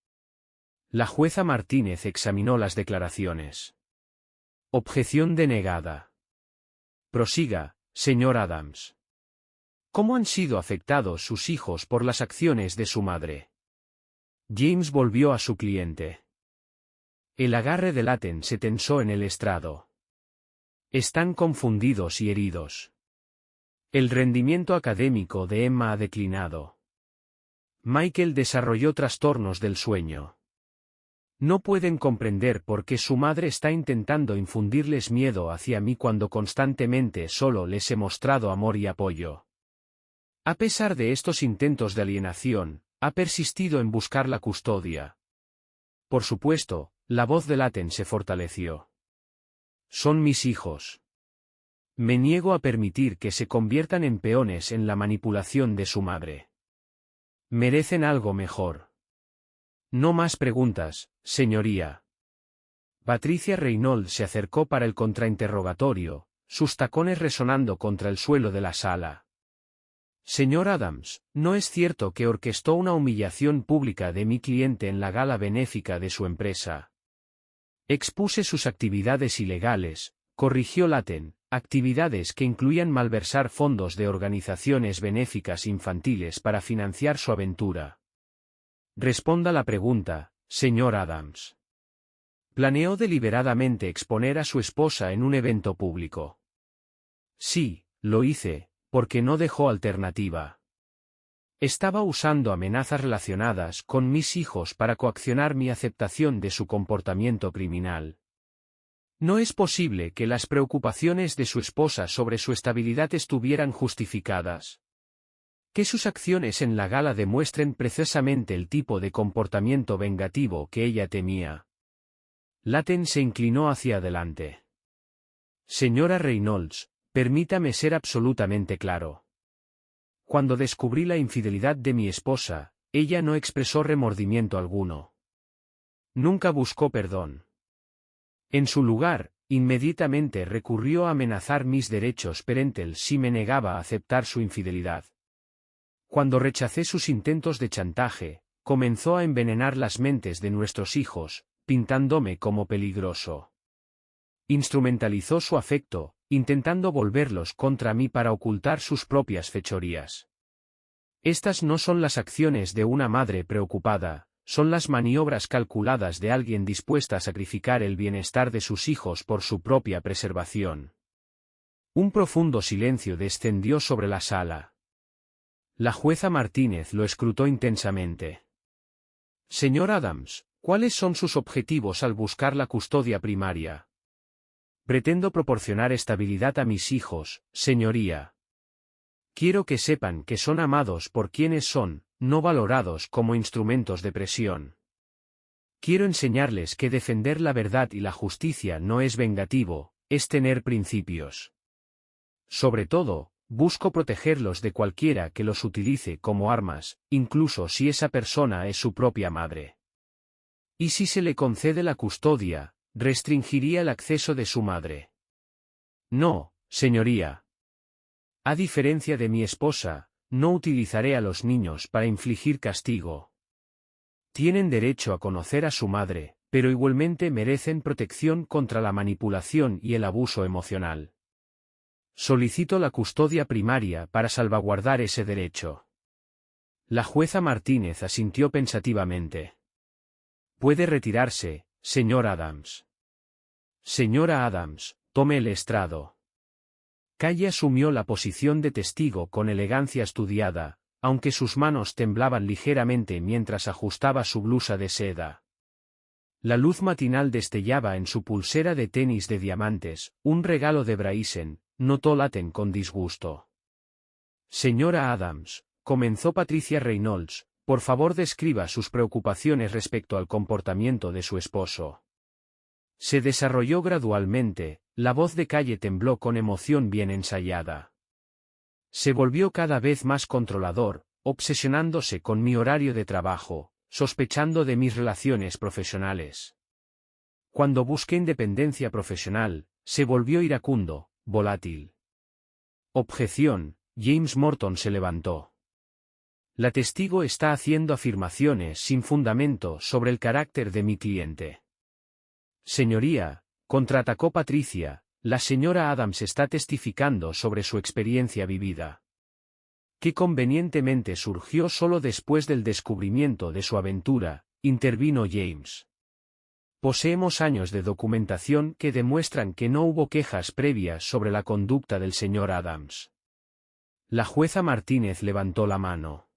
La jueza Martínez examinó las declaraciones. Objeción denegada. Prosiga, señor Adams. ¿Cómo han sido afectados sus hijos por las acciones de su madre? James volvió a su cliente. El agarre de Laten se tensó en el estrado. Están confundidos y heridos. El rendimiento académico de Emma ha declinado. Michael desarrolló trastornos del sueño. No pueden comprender por qué su madre está intentando infundirles miedo hacia mí cuando constantemente solo les he mostrado amor y apoyo. A pesar de estos intentos de alienación, ha persistido en buscar la custodia. Por supuesto, la voz de Laten se fortaleció. Son mis hijos. Me niego a permitir que se conviertan en peones en la manipulación de su madre. Merecen algo mejor. No más preguntas, señoría. Patricia Reynolds se acercó para el contrainterrogatorio, sus tacones resonando contra el suelo de la sala. Señor Adams, ¿no es cierto que orquestó una humillación pública de mi cliente en la gala benéfica de su empresa? Expuse sus actividades ilegales, corrigió Latten, actividades que incluían malversar fondos de organizaciones benéficas infantiles para financiar su aventura. Responda la pregunta, señor Adams. ¿Planeó deliberadamente exponer a su esposa en un evento público? Sí, lo hice, porque no dejó alternativa. Estaba usando amenazas relacionadas con mis hijos para coaccionar mi aceptación de su comportamiento criminal. No es posible que las preocupaciones de su esposa sobre su estabilidad estuvieran justificadas. Que sus acciones en la gala demuestren precisamente el tipo de comportamiento vengativo que ella temía. Latten se inclinó hacia adelante. Señora Reynolds, permítame ser absolutamente claro. Cuando descubrí la infidelidad de mi esposa, ella no expresó remordimiento alguno. Nunca buscó perdón. En su lugar, inmediatamente recurrió a amenazar mis derechos parentales si me negaba a aceptar su infidelidad. Cuando rechacé sus intentos de chantaje, comenzó a envenenar las mentes de nuestros hijos, pintándome como peligroso. Instrumentalizó su afecto, intentando volverlos contra mí para ocultar sus propias fechorías. Estas no son las acciones de una madre preocupada, son las maniobras calculadas de alguien dispuesta a sacrificar el bienestar de sus hijos por su propia preservación. Un profundo silencio descendió sobre la sala. La jueza Martínez lo escrutó intensamente. Señor Adams, ¿cuáles son sus objetivos al buscar la custodia primaria? Pretendo proporcionar estabilidad a mis hijos, señoría. Quiero que sepan que son amados por quienes son, no valorados como instrumentos de presión. Quiero enseñarles que defender la verdad y la justicia no es vengativo, es tener principios. Sobre todo, busco protegerlos de cualquiera que los utilice como armas, incluso si esa persona es su propia madre. Y si se le concede la custodia, restringiría el acceso de su madre. No, señoría. A diferencia de mi esposa, no utilizaré a los niños para infligir castigo. Tienen derecho a conocer a su madre, pero igualmente merecen protección contra la manipulación y el abuso emocional. Solicito la custodia primaria para salvaguardar ese derecho. La jueza Martínez asintió pensativamente. Puede retirarse, señor Adams. Señora Adams, tome el estrado. Calle asumió la posición de testigo con elegancia estudiada, aunque sus manos temblaban ligeramente mientras ajustaba su blusa de seda. La luz matinal destellaba en su pulsera de tenis de diamantes, un regalo de Bryson, notó Latten con disgusto. Señora Adams, comenzó Patricia Reynolds, por favor describa sus preocupaciones respecto al comportamiento de su esposo. Se desarrolló gradualmente, la voz de Calle tembló con emoción bien ensayada. Se volvió cada vez más controlador, obsesionándose con mi horario de trabajo, sospechando de mis relaciones profesionales. Cuando busqué independencia profesional, se volvió iracundo, volátil. Objeción, James Morton se levantó. La testigo está haciendo afirmaciones sin fundamento sobre el carácter de mi cliente. Señoría, contraatacó Patricia, la señora Adams está testificando sobre su experiencia vivida. Que convenientemente surgió solo después del descubrimiento de su aventura, intervino James. Poseemos años de documentación que demuestran que no hubo quejas previas sobre la conducta del señor Adams. La jueza Martínez levantó la mano.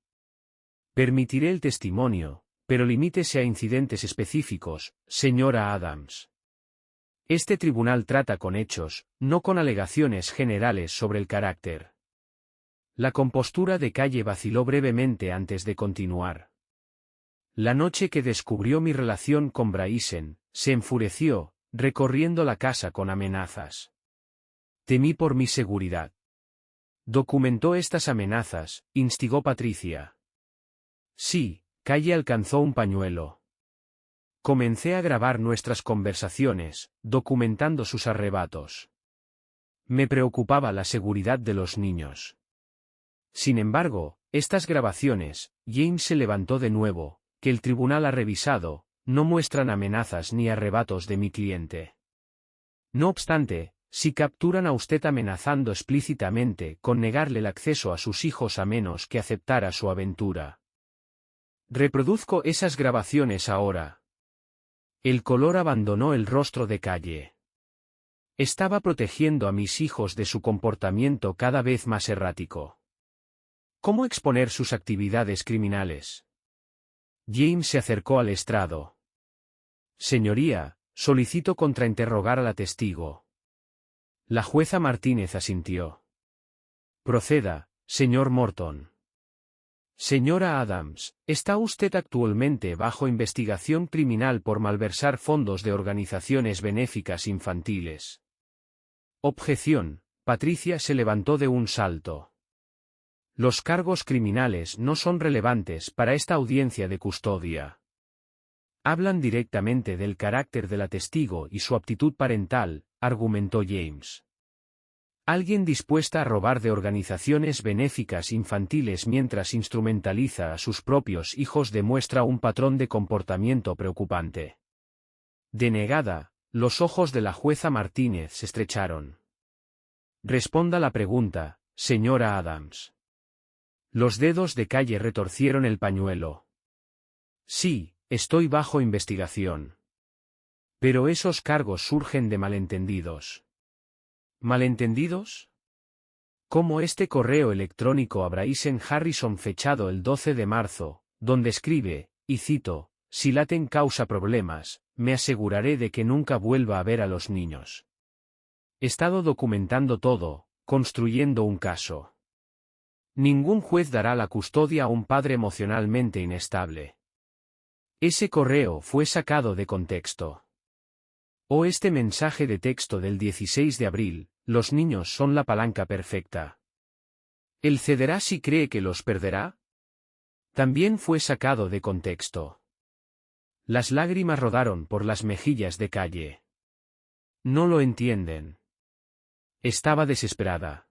Permitiré el testimonio, pero limítese a incidentes específicos, señora Adams. Este tribunal trata con hechos, no con alegaciones generales sobre el carácter. La compostura de Calle vaciló brevemente antes de continuar. La noche que descubrió mi relación con Bryson, se enfureció, recorriendo la casa con amenazas. Temí por mi seguridad. Documentó estas amenazas, instigó Patricia. Sí, Calle alcanzó un pañuelo. Comencé a grabar nuestras conversaciones, documentando sus arrebatos. Me preocupaba la seguridad de los niños. Sin embargo, estas grabaciones, James se levantó de nuevo, que el tribunal ha revisado, no muestran amenazas ni arrebatos de mi cliente. No obstante, si capturan a usted amenazando explícitamente con negarle el acceso a sus hijos a menos que aceptara su aventura. Reproduzco esas grabaciones ahora. El color abandonó el rostro de Calle. Estaba protegiendo a mis hijos de su comportamiento cada vez más errático. ¿Cómo exponer sus actividades criminales? James se acercó al estrado. Señoría, solicito contrainterrogar a la testigo. La jueza Martínez asintió. Proceda, señor Morton. Señora Adams, ¿está usted actualmente bajo investigación criminal por malversar fondos de organizaciones benéficas infantiles? Objeción. Patricia se levantó de un salto. Los cargos criminales no son relevantes para esta audiencia de custodia. Hablan directamente del carácter de la testigo y su aptitud parental, argumentó James. Alguien dispuesta a robar de organizaciones benéficas infantiles mientras instrumentaliza a sus propios hijos demuestra un patrón de comportamiento preocupante. Denegada, los ojos de la jueza Martínez se estrecharon. Responda la pregunta, señora Adams. Los dedos de Calle retorcieron el pañuelo. Sí, estoy bajo investigación. Pero esos cargos surgen de malentendidos. ¿Malentendidos? Como este correo electrónico a Bryson Harrison fechado el 12 de marzo, donde escribe, y cito, si Laten causa problemas, me aseguraré de que nunca vuelva a ver a los niños. He estado documentando todo, construyendo un caso. Ningún juez dará la custodia a un padre emocionalmente inestable. Ese correo fue sacado de contexto. O este mensaje de texto del 16 de abril, los niños son la palanca perfecta. ¿Él cederá si cree que los perderá? También fue sacado de contexto. Las lágrimas rodaron por las mejillas de Calle. No lo entienden. Estaba desesperada.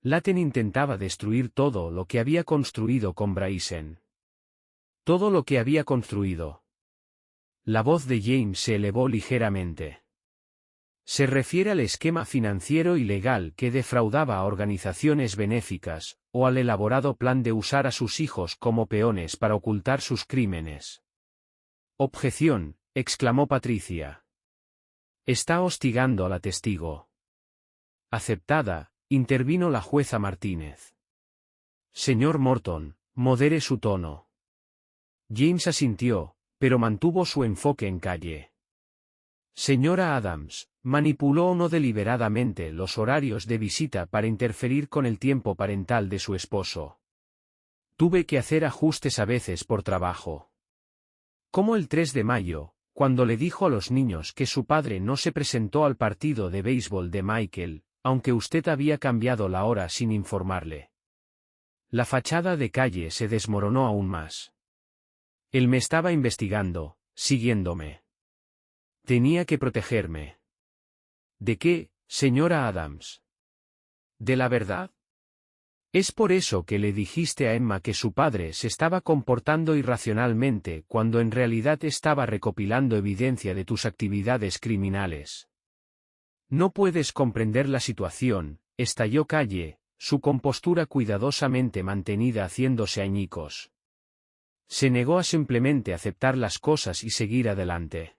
Laten intentaba destruir todo lo que había construido con Bryson. Todo lo que había construido. La voz de James se elevó ligeramente. Se refiere al esquema financiero y legal que defraudaba a organizaciones benéficas, o al elaborado plan de usar a sus hijos como peones para ocultar sus crímenes. Objeción, exclamó Patricia. Está hostigando a la testigo. Aceptada, intervino la jueza Martínez. Señor Morton, modere su tono. James asintió, pero mantuvo su enfoque en Calle. Señora Adams, manipuló o no deliberadamente los horarios de visita para interferir con el tiempo parental de su esposo. Tuve que hacer ajustes a veces por trabajo. Como el 3 de mayo, cuando le dijo a los niños que su padre no se presentó al partido de béisbol de Michael, aunque usted había cambiado la hora sin informarle. La fachada de Calle se desmoronó aún más. Él me estaba investigando, siguiéndome. Tenía que protegerme. ¿De qué, señora Adams? ¿De la verdad? ¿Es por eso que le dijiste a Emma que su padre se estaba comportando irracionalmente cuando en realidad estaba recopilando evidencia de tus actividades criminales? No puedes comprender la situación, estalló Calle, su compostura cuidadosamente mantenida haciéndose añicos. Se negó a simplemente aceptar las cosas y seguir adelante.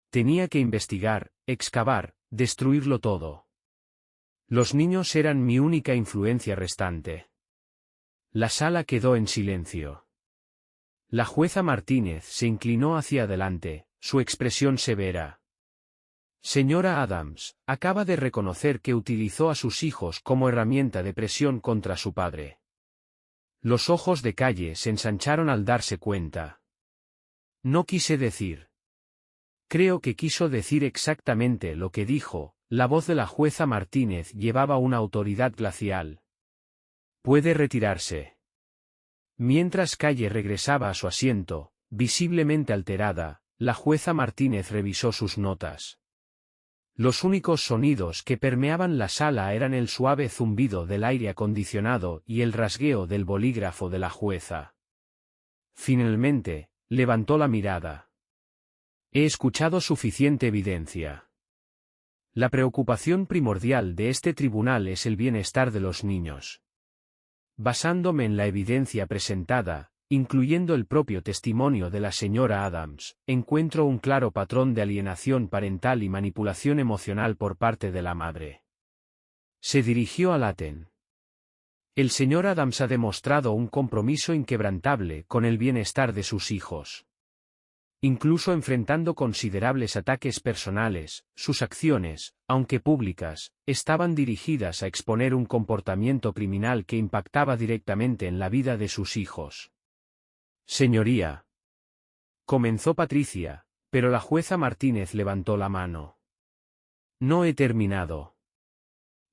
Tenía que investigar, excavar, destruirlo todo. Los niños eran mi única influencia restante. La sala quedó en silencio. La jueza Martínez se inclinó hacia adelante, su expresión severa. Señora Adams, acaba de reconocer que utilizó a sus hijos como herramienta de presión contra su padre. Los ojos de Calle se ensancharon al darse cuenta. No quise decir. Creo que quiso decir exactamente lo que dijo. La voz de la jueza Martínez llevaba una autoridad glacial. Puede retirarse. Mientras Calle regresaba a su asiento, visiblemente alterada, la jueza Martínez revisó sus notas. Los únicos sonidos que permeaban la sala eran el suave zumbido del aire acondicionado y el rasgueo del bolígrafo de la jueza. Finalmente, levantó la mirada. He escuchado suficiente evidencia. La preocupación primordial de este tribunal es el bienestar de los niños. Basándome en la evidencia presentada, incluyendo el propio testimonio de la señora Adams, encuentro un claro patrón de alienación parental y manipulación emocional por parte de la madre. Se dirigió a Latten. El señor Adams ha demostrado un compromiso inquebrantable con el bienestar de sus hijos. Incluso enfrentando considerables ataques personales, sus acciones, aunque públicas, estaban dirigidas a exponer un comportamiento criminal que impactaba directamente en la vida de sus hijos. Señoría. Comenzó Patricia, pero la jueza Martínez levantó la mano. No he terminado.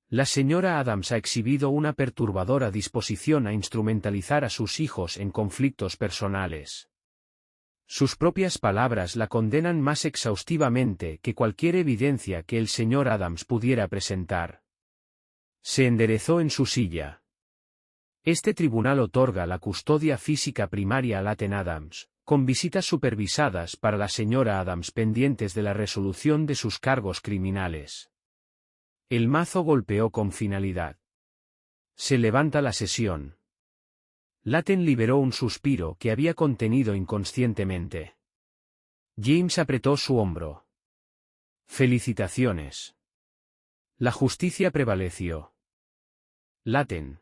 La señora Adams ha exhibido una perturbadora disposición a instrumentalizar a sus hijos en conflictos personales. Sus propias palabras la condenan más exhaustivamente que cualquier evidencia que el señor Adams pudiera presentar. Se enderezó en su silla. Este tribunal otorga la custodia física primaria a Latten Adams, con visitas supervisadas para la señora Adams pendientes de la resolución de sus cargos criminales. El mazo golpeó con finalidad. Se levanta la sesión. Latten liberó un suspiro que había contenido inconscientemente. James apretó su hombro. Felicitaciones. La justicia prevaleció. Latten.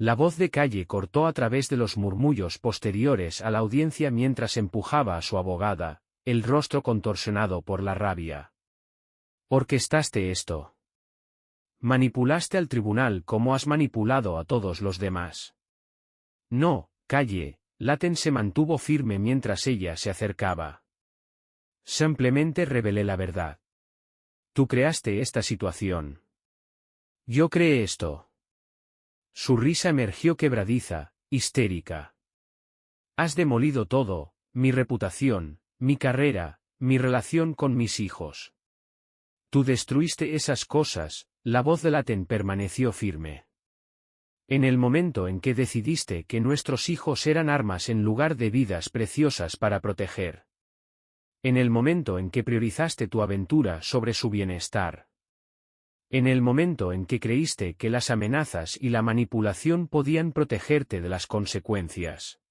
La voz de Calle cortó a través de los murmullos posteriores a la audiencia mientras empujaba a su abogada, el rostro contorsionado por la rabia. Orquestaste esto. Manipulaste al tribunal como has manipulado a todos los demás. No, Calle. Latten se mantuvo firme mientras ella se acercaba. Simplemente revelé la verdad. Tú creaste esta situación. Yo creé esto. Su risa emergió quebradiza, histérica. Has demolido todo, mi reputación, mi carrera, mi relación con mis hijos. Tú destruiste esas cosas. La voz de Latten permaneció firme. En el momento en que decidiste que nuestros hijos eran armas en lugar de vidas preciosas para proteger. En el momento en que priorizaste tu aventura sobre su bienestar. En el momento en que creíste que las amenazas y la manipulación podían protegerte de las consecuencias.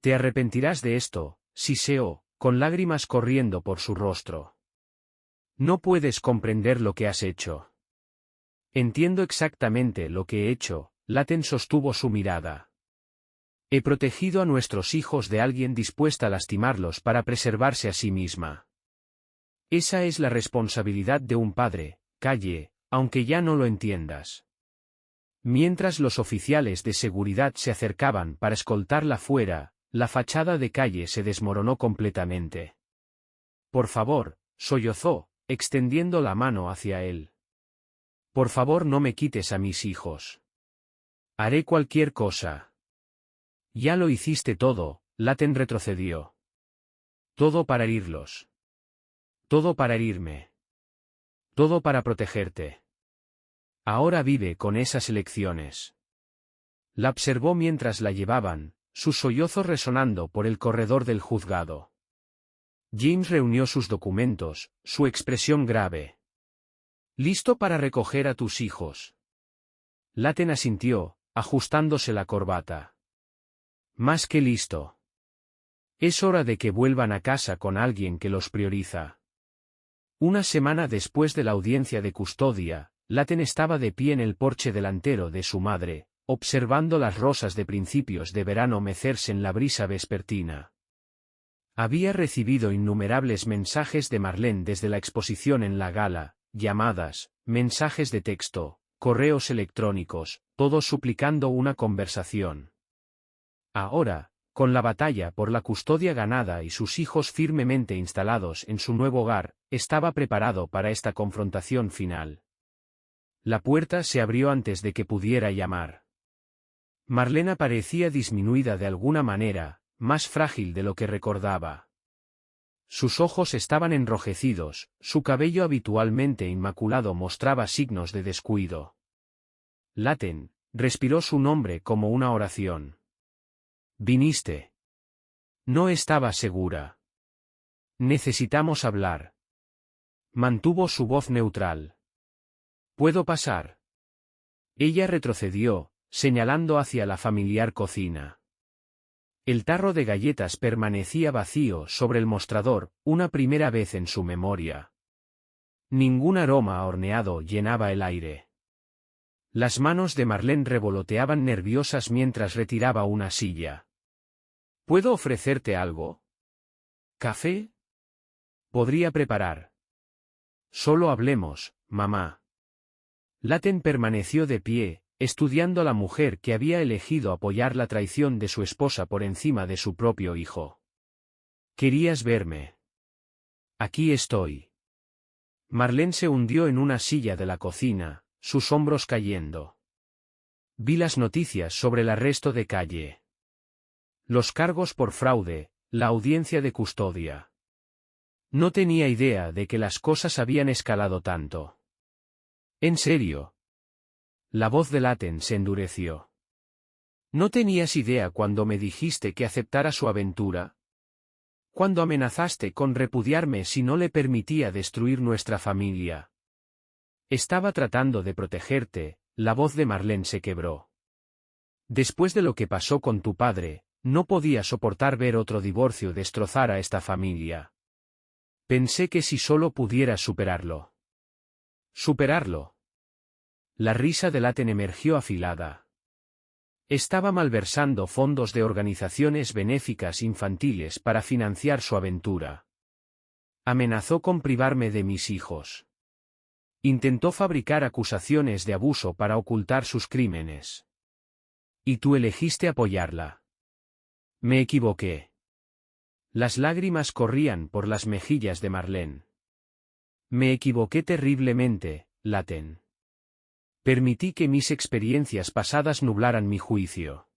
Te arrepentirás de esto, siseó, con lágrimas corriendo por su rostro. No puedes comprender lo que has hecho. Entiendo exactamente lo que he hecho. Latten sostuvo su mirada. He protegido a nuestros hijos de alguien dispuesta a lastimarlos para preservarse a sí misma. Esa es la responsabilidad de un padre, Calle, aunque ya no lo entiendas. Mientras los oficiales de seguridad se acercaban para escoltarla fuera, la fachada de Calle se desmoronó completamente. Por favor, sollozó, extendiendo la mano hacia él. Por favor, no me quites a mis hijos. Haré cualquier cosa. Ya lo hiciste todo, Latten retrocedió. Todo para herirlos. Todo para herirme. Todo para protegerte. Ahora vive con esas elecciones. La observó mientras la llevaban, sus sollozos resonando por el corredor del juzgado. James reunió sus documentos, su expresión grave. ¿Listo para recoger a tus hijos? Latten asintió, ajustándose la corbata. Más que listo. Es hora de que vuelvan a casa con alguien que los prioriza. Una semana después de la audiencia de custodia, Latten estaba de pie en el porche delantero de su madre, observando las rosas de principios de verano mecerse en la brisa vespertina. Había recibido innumerables mensajes de Marlene desde la exposición en la gala, llamadas, mensajes de texto, correos electrónicos, todos suplicando una conversación. Ahora, con la batalla por la custodia ganada y sus hijos firmemente instalados en su nuevo hogar, estaba preparado para esta confrontación final. La puerta se abrió antes de que pudiera llamar. Marlene parecía disminuida de alguna manera, más frágil de lo que recordaba. Sus ojos estaban enrojecidos, su cabello habitualmente inmaculado mostraba signos de descuido. Laten respiró su nombre como una oración. ¿Viniste? No estaba segura. Necesitamos hablar. Mantuvo su voz neutral. ¿Puedo pasar? Ella retrocedió, señalando hacia la familiar cocina. El tarro de galletas permanecía vacío sobre el mostrador, una primera vez en su memoria. Ningún aroma a horneado llenaba el aire. Las manos de Marlene revoloteaban nerviosas mientras retiraba una silla. ¿Puedo ofrecerte algo? ¿Café? Podría preparar. Solo hablemos, mamá. Laten permaneció de pie, estudiando a la mujer que había elegido apoyar la traición de su esposa por encima de su propio hijo. ¿Querías verme? Aquí estoy. Marlene se hundió en una silla de la cocina, sus hombros cayendo. Vi las noticias sobre el arresto de Calle. Los cargos por fraude, la audiencia de custodia. No tenía idea de que las cosas habían escalado tanto. ¿En serio? La voz de Laten se endureció. ¿No tenías idea cuando me dijiste que aceptara su aventura? Cuando amenazaste con repudiarme si no le permitía destruir nuestra familia. Estaba tratando de protegerte, la voz de Marlene se quebró. Después de lo que pasó con tu padre, no podía soportar ver otro divorcio destrozar a esta familia. Pensé que si solo pudieras superarlo. ¿Superarlo? La risa de Laten emergió afilada. Estaba malversando fondos de organizaciones benéficas infantiles para financiar su aventura. Amenazó con privarme de mis hijos. Intentó fabricar acusaciones de abuso para ocultar sus crímenes. Y tú elegiste apoyarla. Me equivoqué. Las lágrimas corrían por las mejillas de Marlene. Me equivoqué terriblemente, Laten. Permití que mis experiencias pasadas nublaran mi juicio.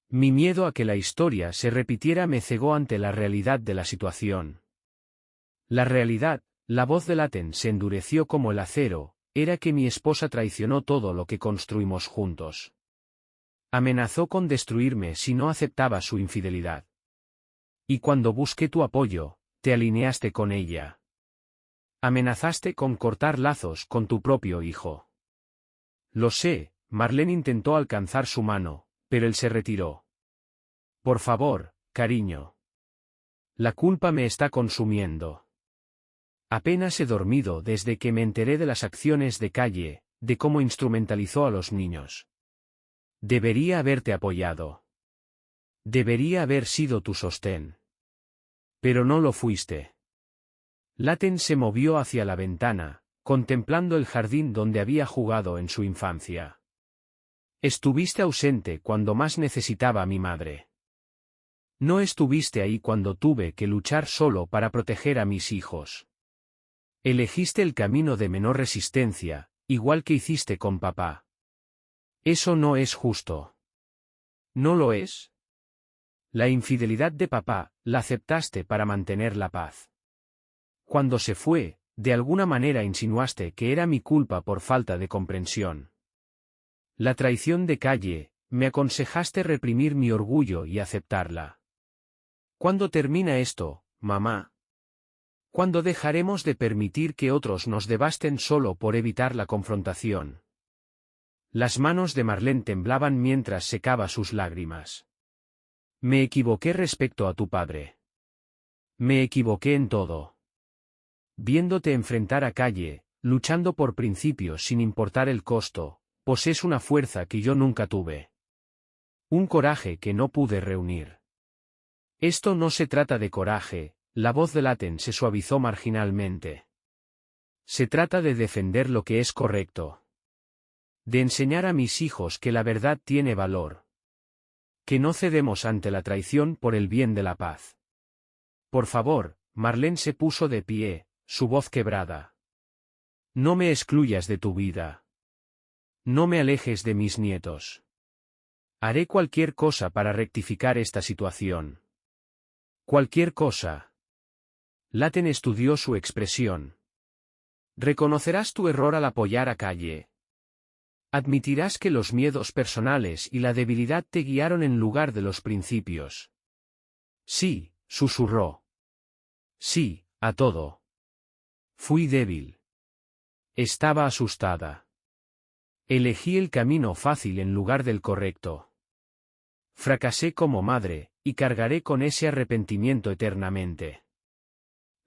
Mi miedo a que la historia se repitiera me cegó ante la realidad de la situación. La realidad, la voz de Laten se endureció como el acero, era que mi esposa traicionó todo lo que construimos juntos. Amenazó con destruirme si no aceptaba su infidelidad. Y cuando busqué tu apoyo, te alineaste con ella. Amenazaste con cortar lazos con tu propio hijo. Lo sé, Marlene intentó alcanzar su mano, pero él se retiró. Por favor, cariño. La culpa me está consumiendo. Apenas he dormido desde que me enteré de las acciones de Calle, de cómo instrumentalizó a los niños. Debería haberte apoyado. Debería haber sido tu sostén. Pero no lo fuiste. Laten se movió hacia la ventana, contemplando el jardín donde había jugado en su infancia. Estuviste ausente cuando más necesitaba a mi madre. No estuviste ahí cuando tuve que luchar solo para proteger a mis hijos. Elegiste el camino de menor resistencia, igual que hiciste con papá. Eso no es justo. ¿No lo es? La infidelidad de papá, la aceptaste para mantener la paz. Cuando se fue, de alguna manera insinuaste que era mi culpa por falta de comprensión. La traición de Calle, me aconsejaste reprimir mi orgullo y aceptarla. ¿Cuándo termina esto, mamá? ¿Cuándo dejaremos de permitir que otros nos devasten solo por evitar la confrontación? Las manos de Marlene temblaban mientras secaba sus lágrimas. Me equivoqué respecto a tu padre. Me equivoqué en todo. Viéndote enfrentar a Calle, luchando por principios sin importar el costo, posees una fuerza que yo nunca tuve. Un coraje que no pude reunir. Esto no se trata de coraje, la voz de Laten se suavizó marginalmente. Se trata de defender lo que es correcto. De enseñar a mis hijos que la verdad tiene valor. Que no cedemos ante la traición por el bien de la paz. Por favor, Marlene se puso de pie, su voz quebrada. No me excluyas de tu vida. No me alejes de mis nietos. Haré cualquier cosa para rectificar esta situación. Cualquier cosa. Laten estudió su expresión. Reconocerás tu error al apoyar a Calle. Admitirás que los miedos personales y la debilidad te guiaron en lugar de los principios. Sí, susurró. Sí, a todo. Fui débil. Estaba asustada. Elegí el camino fácil en lugar del correcto. Fracasé como madre, y cargaré con ese arrepentimiento eternamente.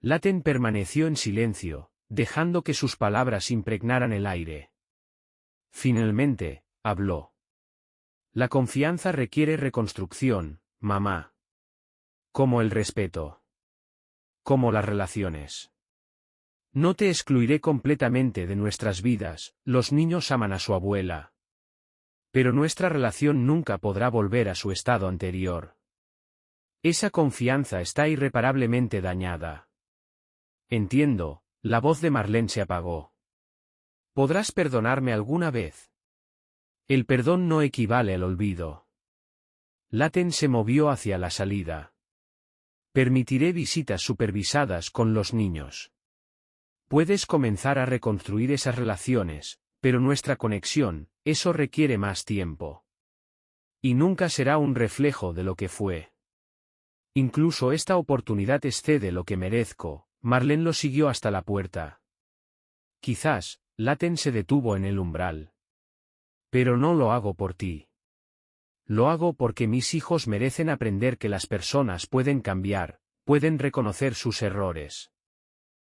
Laten permaneció en silencio, dejando que sus palabras impregnaran el aire. Finalmente, habló. La confianza requiere reconstrucción, mamá. Como el respeto. Como las relaciones. No te excluiré completamente de nuestras vidas, los niños aman a su abuela. Pero nuestra relación nunca podrá volver a su estado anterior. Esa confianza está irreparablemente dañada. Entiendo, la voz de Marlene se apagó. ¿Podrás perdonarme alguna vez? El perdón no equivale al olvido. Laten se movió hacia la salida. Permitiré visitas supervisadas con los niños. Puedes comenzar a reconstruir esas relaciones, pero nuestra conexión, eso requiere más tiempo. Y nunca será un reflejo de lo que fue. Incluso esta oportunidad excede lo que merezco. Marlene lo siguió hasta la puerta. Quizás, Laten se detuvo en el umbral. Pero no lo hago por ti. Lo hago porque mis hijos merecen aprender que las personas pueden cambiar, pueden reconocer sus errores.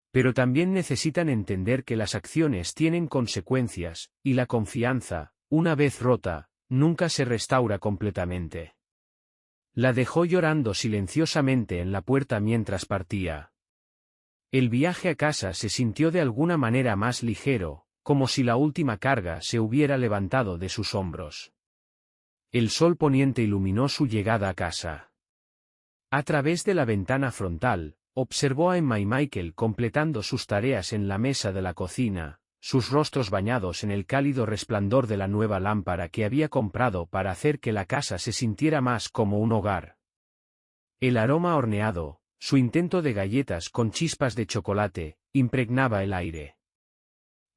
Pero también necesitan entender que las acciones tienen consecuencias, y la confianza, una vez rota, nunca se restaura completamente. La dejó llorando silenciosamente en la puerta mientras partía. El viaje a casa se sintió de alguna manera más ligero, como si la última carga se hubiera levantado de sus hombros. El sol poniente iluminó su llegada a casa. A través de la ventana frontal, observó a Emma y Michael completando sus tareas en la mesa de la cocina, sus rostros bañados en el cálido resplandor de la nueva lámpara que había comprado para hacer que la casa se sintiera más como un hogar. El aroma horneado, su intento de galletas con chispas de chocolate, impregnaba el aire.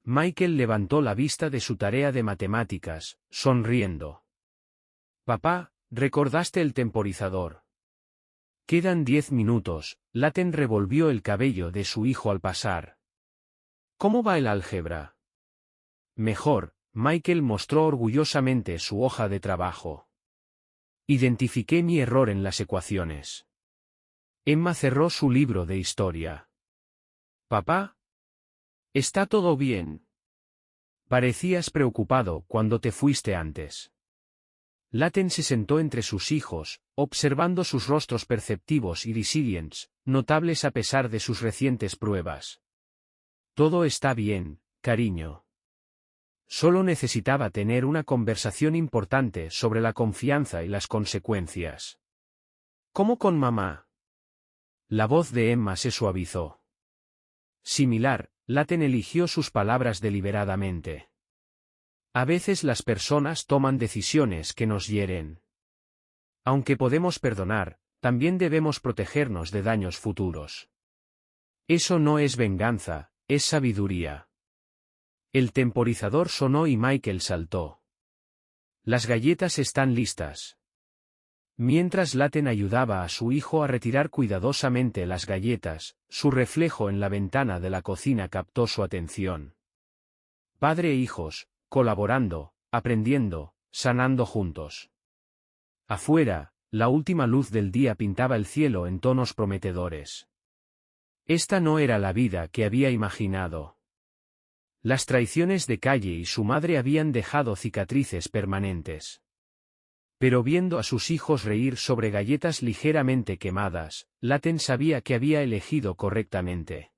Michael levantó la vista de su tarea de matemáticas, sonriendo. Papá, ¿recordaste el temporizador? Quedan 10 minutos, Laten revolvió el cabello de su hijo al pasar. ¿Cómo va el álgebra? Mejor, Michael mostró orgullosamente su hoja de trabajo. Identifiqué mi error en las ecuaciones. Emma cerró su libro de historia. Papá. ¿Está todo bien? Parecías preocupado cuando te fuiste antes. Laten se sentó entre sus hijos, observando sus rostros perceptivos y resilientes, notables a pesar de sus recientes pruebas. Todo está bien, cariño. Solo necesitaba tener una conversación importante sobre la confianza y las consecuencias. ¿Cómo con mamá? La voz de Emma se suavizó. Similar, Laten eligió sus palabras deliberadamente. A veces las personas toman decisiones que nos hieren. Aunque podemos perdonar, también debemos protegernos de daños futuros. Eso no es venganza, es sabiduría. El temporizador sonó y Michael saltó. Las galletas están listas. Mientras Laten ayudaba a su hijo a retirar cuidadosamente las galletas, su reflejo en la ventana de la cocina captó su atención. Padre e hijos, colaborando, aprendiendo, sanando juntos. Afuera, la última luz del día pintaba el cielo en tonos prometedores. Esta no era la vida que había imaginado. Las traiciones de Calle y su madre habían dejado cicatrices permanentes. Pero viendo a sus hijos reír sobre galletas ligeramente quemadas, Laten sabía que había elegido correctamente.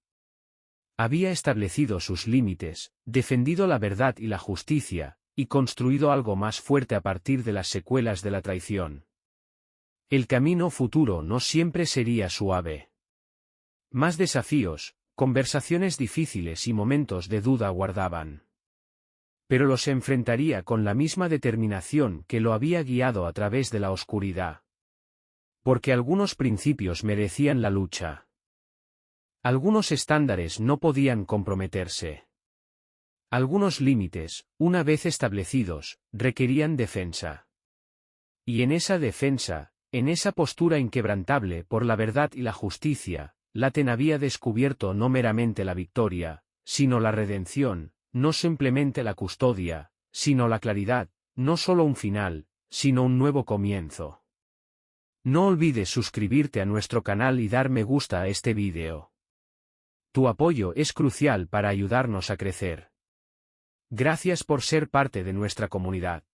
Había establecido sus límites, defendido la verdad y la justicia, y construido algo más fuerte a partir de las secuelas de la traición. El camino futuro no siempre sería suave. Más desafíos, conversaciones difíciles y momentos de duda aguardaban. Pero los enfrentaría con la misma determinación que lo había guiado a través de la oscuridad. Porque algunos principios merecían la lucha. Algunos estándares no podían comprometerse. Algunos límites, una vez establecidos, requerían defensa. Y en esa defensa, en esa postura inquebrantable por la verdad y la justicia, Laten había descubierto no meramente la victoria, sino la redención, no simplemente la custodia, sino la claridad, no solo un final, sino un nuevo comienzo. No olvides suscribirte a nuestro canal y dar me gusta a este vídeo. Tu apoyo es crucial para ayudarnos a crecer. Gracias por ser parte de nuestra comunidad.